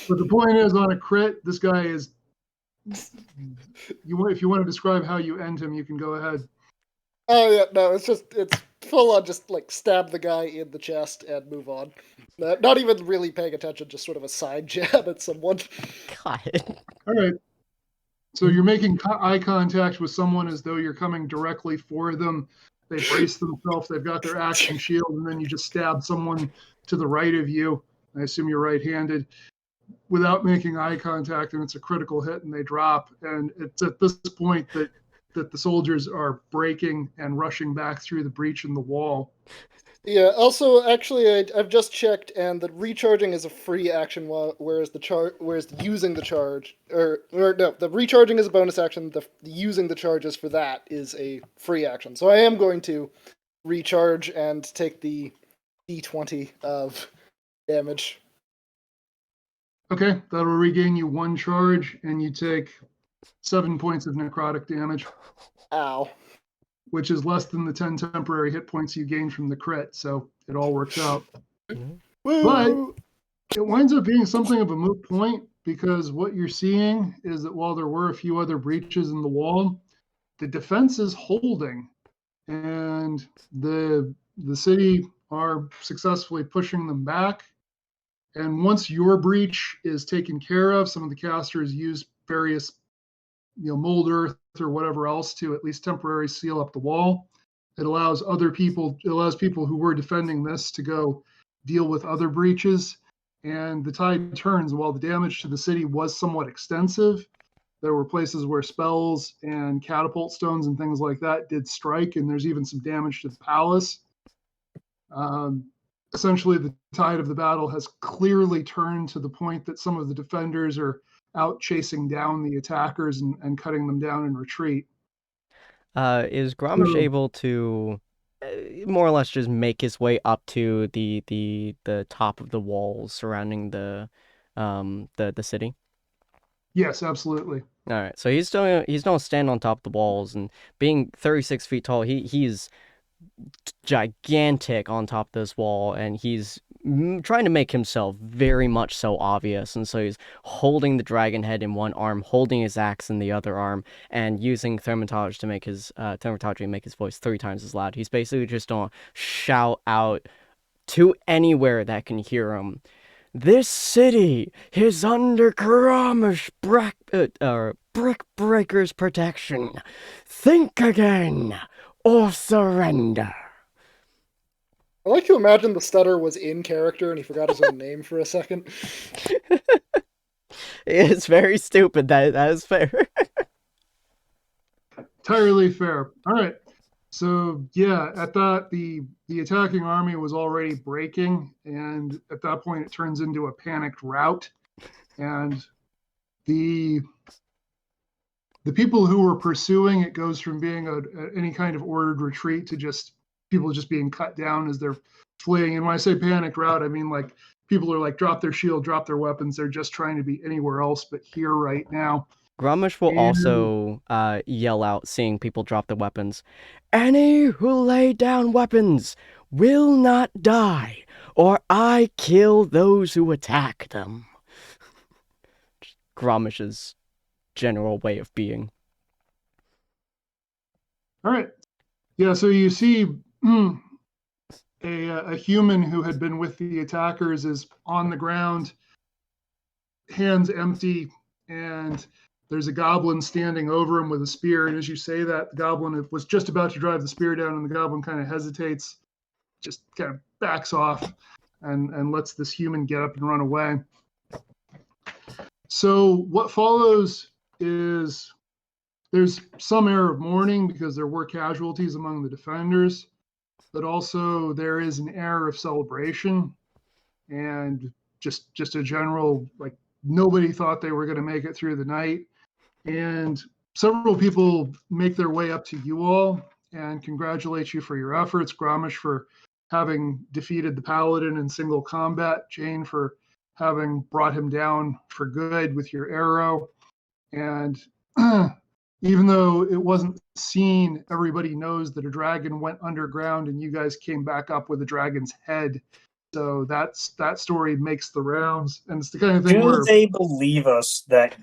But the point is, on a crit, this guy is... If you want to describe how you end him, you can go ahead. Oh yeah, no, it's full on just like stab the guy in the chest and move on. Not even really paying attention, just sort of a side jab at someone. God. All right. So you're making eye contact with someone as though you're coming directly for them. They brace themselves. They've got their action shield, and then you just stab someone to the right of you. I assume you're right-handed, without making eye contact, and it's a critical hit, and they drop. And it's at this point that the soldiers are breaking and rushing back through the breach in the wall. Yeah. Also, actually, I've just checked, and the recharging is a free action, whereas using the charge, or no, the recharging is a bonus action. The using the charges for that is a free action. So I am going to recharge and take the d20 of damage. Okay, that'll regain you 1 charge, and you take 7 points of necrotic damage. Ow. Which is less than the 10 temporary hit points you gained from the crit, so it all works out. Woo! But it winds up being something of a moot point, because what you're seeing is that while there were a few other breaches in the wall, the defense is holding, and the city are successfully pushing them back. And once your breach is taken care of, some of the casters use various mold earth or whatever else to at least temporarily seal up the wall. It allows people who were defending this to go deal with other breaches, and the tide turns. While the damage to the city was somewhat extensive, there were places where spells and catapult stones and things like that did strike, and there's even some damage to the palace. Essentially, the tide of the battle has clearly turned to the point that some of the defenders are out chasing down the attackers and cutting them down in retreat. Is Grommash able to more or less just make his way up to the top of the walls surrounding the city? Yes, absolutely. All right, so he's gonna stand on top of the walls, and being 36 feet tall, he's gigantic on top of this wall, and he's trying to make himself very much so obvious. And so he's holding the dragon head in one arm, holding his axe in the other arm, and using thaumaturgy to make his voice 3 times as loud. He's basically just gonna shout out to anywhere that can hear him, "This city is under Grommash Brick Breaker's protection. Think again or surrender." I like to imagine the stutter was in character and he forgot his own name for a second. It's very stupid. That is fair. Entirely fair. All right. So yeah, at that the attacking army was already breaking, and at that point it turns into a panicked rout, and the people who were pursuing it goes from being any kind of ordered retreat to just people just being cut down as they're fleeing. And when I say panicked rout, I mean like people are like drop their shield, drop their weapons. They're just trying to be anywhere else but here right now. Grommash will also yell out, seeing people drop their weapons, "Any who lay down weapons will not die, or I kill those who attack them." Grommash's general way of being. All right. Yeah, so you see a human who had been with the attackers is on the ground, hands empty, and there's a goblin standing over him with a spear. And as you say that, the goblin was just about to drive the spear down, and the goblin kind of hesitates, just kind of backs off, and lets this human get up and run away. So what follows is there's some air of mourning because there were casualties among the defenders, but also there is an air of celebration and just a general, like, nobody thought they were going to make it through the night. And several people make their way up to you all and congratulate you for your efforts. Grommash for having defeated the paladin in single combat, Jane for having brought him down for good with your arrow. And even though it wasn't seen, everybody knows that a dragon went underground and you guys came back up with a dragon's head. So that story makes the rounds. And it's the kind of thing Do they believe us that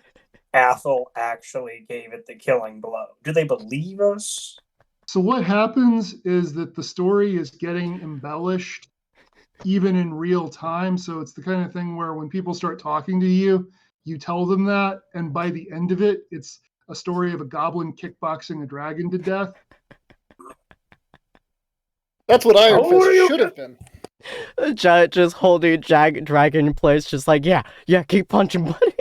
Athel actually gave it the killing blow? Do they believe us? So what happens is that the story is getting embellished even in real time. So it's the kind of thing where when people start talking to you, you tell them that, and by the end of it, it's a story of a goblin kickboxing a dragon to death. That's what Iron Oh, Fist you should have been. Giant just holding dragon in place, just like, yeah, keep punching, buddy.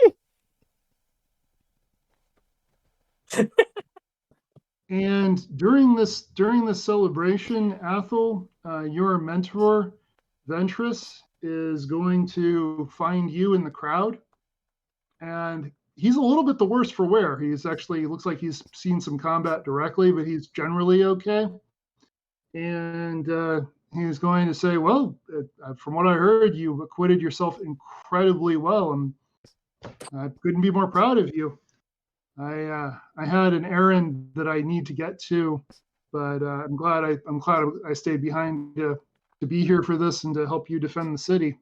And during this celebration, Athel, your mentor, Ventress, is going to find you in the crowd, and he's a little bit the worse for wear. He looks like he's seen some combat directly, but he's generally okay. And he's going to say, "Well, from what I heard, you acquitted yourself incredibly well, and I couldn't be more proud of you. I had an errand that I need to get to, but I'm glad I stayed behind to be here for this and to help you defend the city."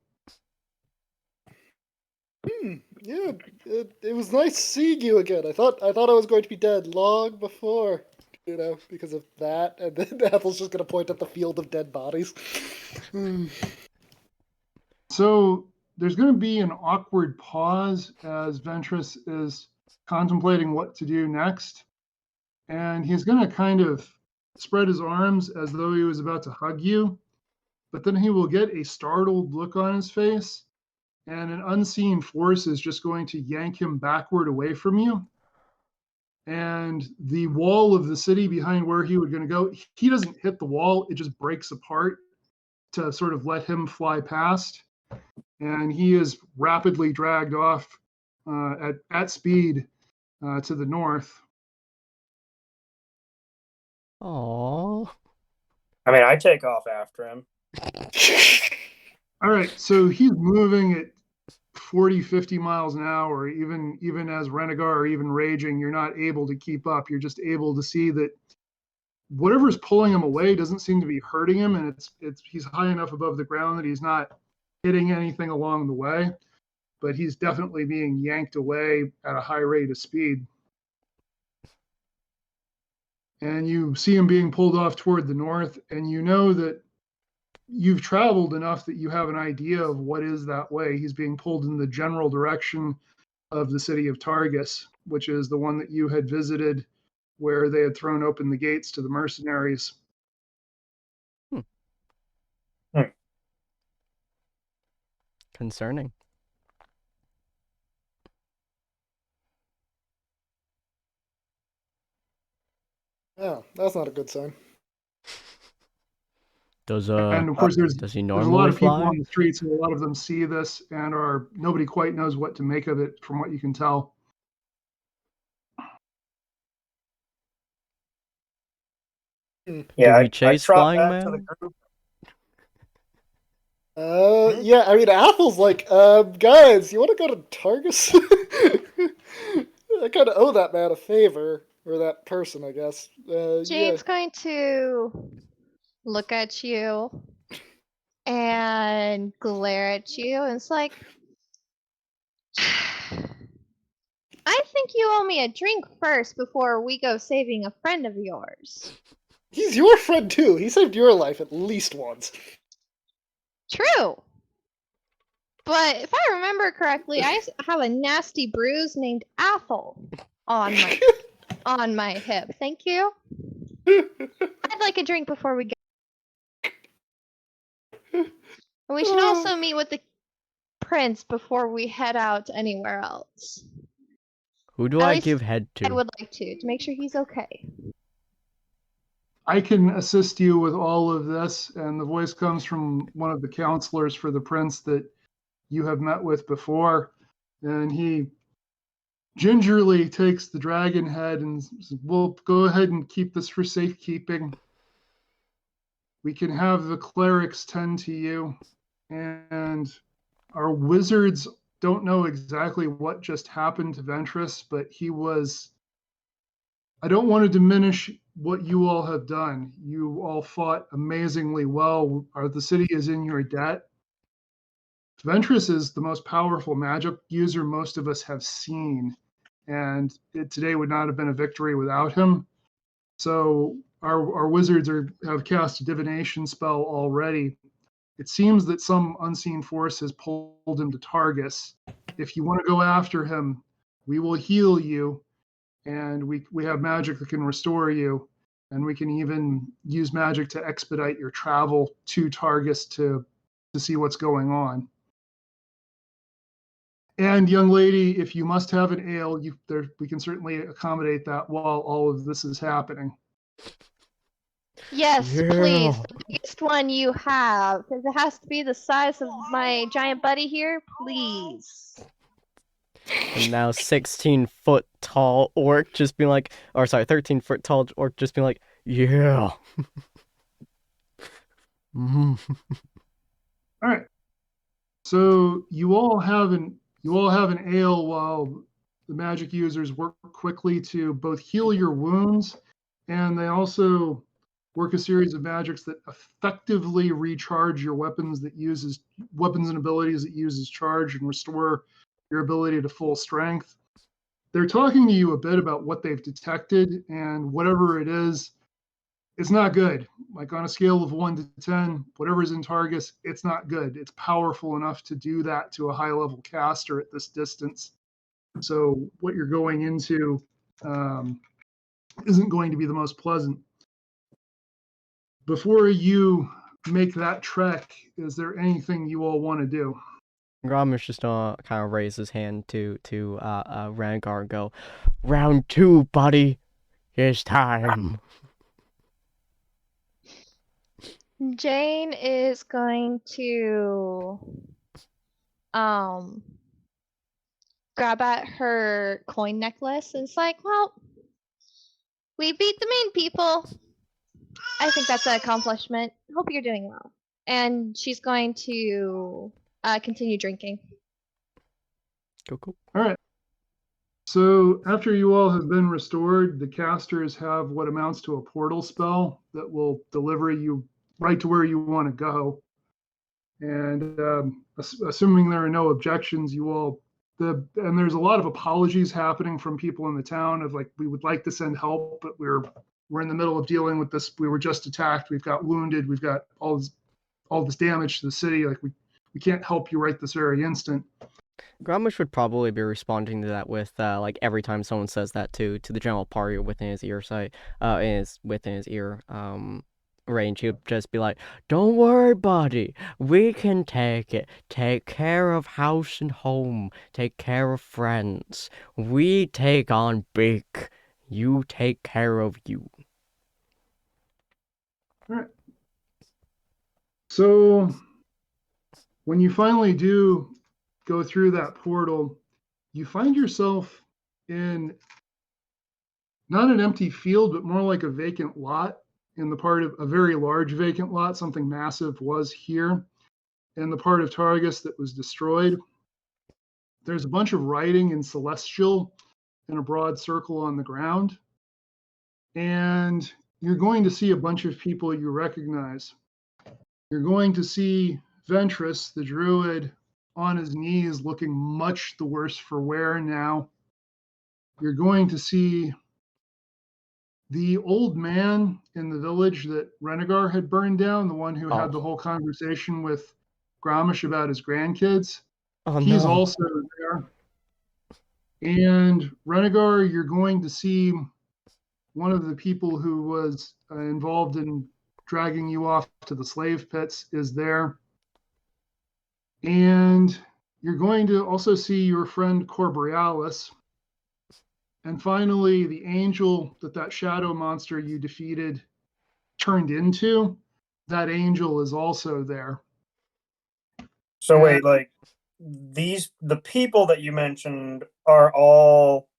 Yeah, it was nice seeing you again. I thought I was going to be dead long before, because of that. And then Ethel's just going to point at the field of dead bodies. So there's going to be an awkward pause as Ventress is contemplating what to do next. And he's going to kind of spread his arms as though he was about to hug you. But then he will get a startled look on his face, and an unseen force is just going to yank him backward away from you. And the wall of the city behind where he was going to go, he doesn't hit the wall, it just breaks apart to sort of let him fly past. And he is rapidly dragged off at speed to the north. Aww. I mean, I take off after him. All right, so he's moving at 40, 50 miles an hour. Even as Renegar or even raging, you're not able to keep up. You're just able to see that whatever's pulling him away doesn't seem to be hurting him, and he's high enough above the ground that he's not hitting anything along the way, but he's definitely being yanked away at a high rate of speed. And you see him being pulled off toward the north, and you know that you've traveled enough that you have an idea of what is that way. He's being pulled in the general direction of the city of Targus, which is the one that you had visited, where they had thrown open the gates to the mercenaries. Concerning. Oh, that's not a good sign. And of course, does he there's a normally lot of people fly? on the streets, and a lot of them see this and nobody quite knows what to make of it, from what you can tell. Yeah, Do we chase trot Flying back to Man? the group. Yeah, I mean, Athel's like, guys, you want to go to Targus? I kind of owe that man a favor, or that person, I guess. Jade's going to look at you and glare at you, and it's like, I think you owe me a drink first before we go saving a friend of yours. He's your friend too. He saved your life at least once. True. But if I remember correctly, I have a nasty bruise named Athel on my hip. Thank you. I'd like a drink before we go. And we should also meet with the prince before we head out anywhere else. Who do At I least give head to? I would like to make sure he's okay. I can assist you with all of this, and the voice comes from one of the counselors for the prince that you have met with before, and he gingerly takes the dragon head and says, "We'll go ahead and keep this for safekeeping. We can have the clerics tend to you, and our wizards don't know exactly what just happened to Ventress, but I don't want to diminish what you all have done. You all fought amazingly well. The city is in your debt. Ventress is the most powerful magic user most of us have seen, and today would not have been a victory without him. So our wizards have cast a divination spell already. It seems that some unseen force has pulled him to Targus. If you want to go after him, we will heal you, and we have magic that can restore you, and we can even use magic to expedite your travel to Targus to see what's going on. And young lady, if you must have an ale, we can certainly accommodate that while all of this is happening. Yes, Yeah. please. The biggest one you have. Because it has to be the size of my giant buddy here. Please. And now 16-foot tall orc just being like, or sorry, 13-foot tall orc just being like, yeah. All right. So you all have an ale while the magic users work quickly to both heal your wounds, and they also work a series of magics that effectively recharge your weapons and abilities that uses charge and restore your ability to full strength. They're talking to you a bit about what they've detected, and whatever it is, it's not good. Like on a scale of 1 to 10, whatever's in Targus, it's not good. It's powerful enough to do that to a high level caster at this distance. So what you're going into isn't going to be the most pleasant. Before you make that trek, is there anything you all want to do? Grommish just kind of raise his hand to Rangar and go, round 2, buddy. It's time. Jane is going to grab at her coin necklace and it's like, well, we beat the main people. I think that's an accomplishment. Hope you're doing well. And she's going to continue drinking. Cool. All right. So after you all have been restored, the casters have what amounts to a portal spell that will deliver you right to where you want to go. And assuming there are no objections, and there's a lot of apologies happening from people in the town of like, we would like to send help, but we're in the middle of dealing with this. We were just attacked. We've got wounded. We've got all this damage to the city. Like we can't help you right this very instant. Grommish would probably be responding to that with like every time someone says that to the general party within his ear sight, within his ear range, he would just be like, don't worry, buddy, we can take it. Take care of house and home. Take care of friends. We take on big. You take care of you. All right. So when you finally do go through that portal, you find yourself in not an empty field, but more like a vacant lot in the part of a very large vacant lot. Something massive was here in the part of Targus that was destroyed. There's a bunch of writing in Celestial in a broad circle on the ground. And you're going to see a bunch of people you recognize. You're going to see Ventress, the druid, on his knees, looking much the worse for wear now. You're going to see the old man in the village that Renegar had burned down, the one who had the whole conversation with Grommish about his grandkids. He's also there. And Renegar, you're going to see one of the people who was involved in dragging you off to the slave pits is there. And you're going to also see your friend Corborealis. And finally, the angel that shadow monster you defeated turned into, that angel is also there. So wait, like the people that you mentioned are all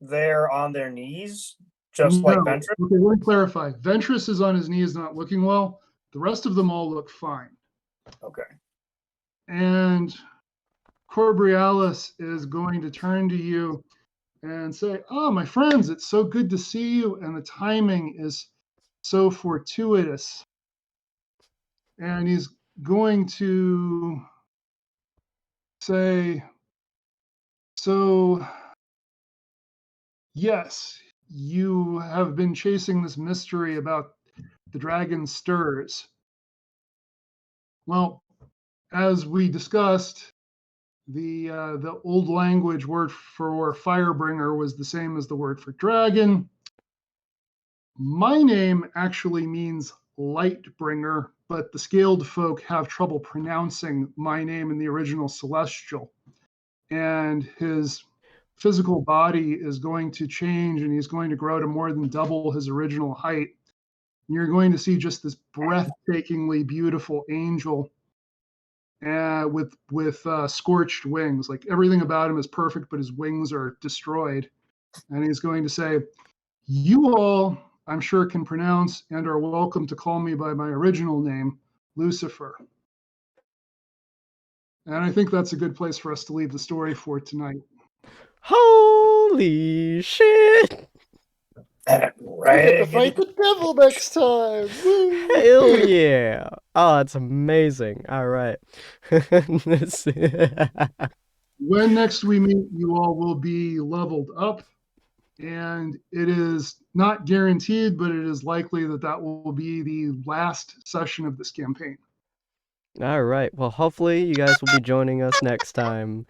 there on their knees, just like Ventress? Okay, let me clarify. Ventress is on his knees not looking well. The rest of them all look fine. Okay. And Corborealis is going to turn to you and say, oh, my friends, it's so good to see you. And the timing is so fortuitous. And he's going to say, so, yes, you have been chasing this mystery about the dragon stirs. Well, as we discussed, the old language word for firebringer was the same as the word for dragon. My name actually means lightbringer, but the scaled folk have trouble pronouncing my name in the original celestial. And his physical body is going to change, and he's going to grow to more than double his original height. And you're going to see just this breathtakingly beautiful angel with scorched wings. Like everything about him is perfect, but his wings are destroyed. And he's going to say, "You all, I'm sure, can pronounce and are welcome to call me by my original name, Lucifer." And I think that's a good place for us to leave the story for tonight. Holy shit! We get to fight the devil next time. Woo! Hell yeah! Oh, that's amazing. All right. When next we meet, you all will be leveled up, and it is not guaranteed, but it is likely that that will be the last session of this campaign. All right. Well, hopefully you guys will be joining us next time,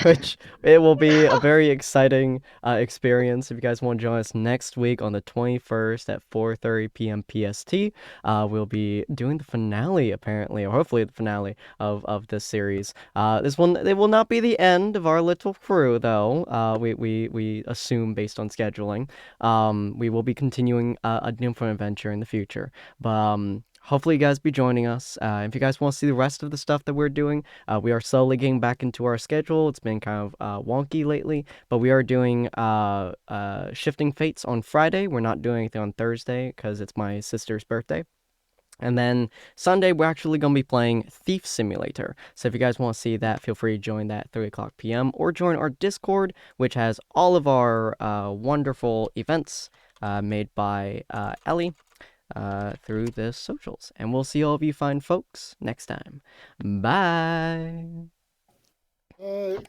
which it will be a very exciting experience. If you guys want to join us next week on the 21st at 4:30 p.m. PST, we'll be doing the finale, apparently, or hopefully the finale of this series. This one, it will not be the end of our little crew, though. We assume based on scheduling. We will be continuing a different adventure in the future, but hopefully you guys be joining us. If you guys want to see the rest of the stuff that we're doing, we are slowly getting back into our schedule. It's been kind of wonky lately, but we are doing Shifting Fates on Friday. We're not doing anything on Thursday because it's my sister's birthday. And then Sunday, we're actually going to be playing Thief Simulator. So if you guys want to see that, feel free to join that at 3 o'clock p.m. or join our Discord, which has all of our wonderful events made by Ellie. Through the socials. And we'll see all of you fine folks next time. Bye. Uh,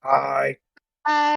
Hi. Bye.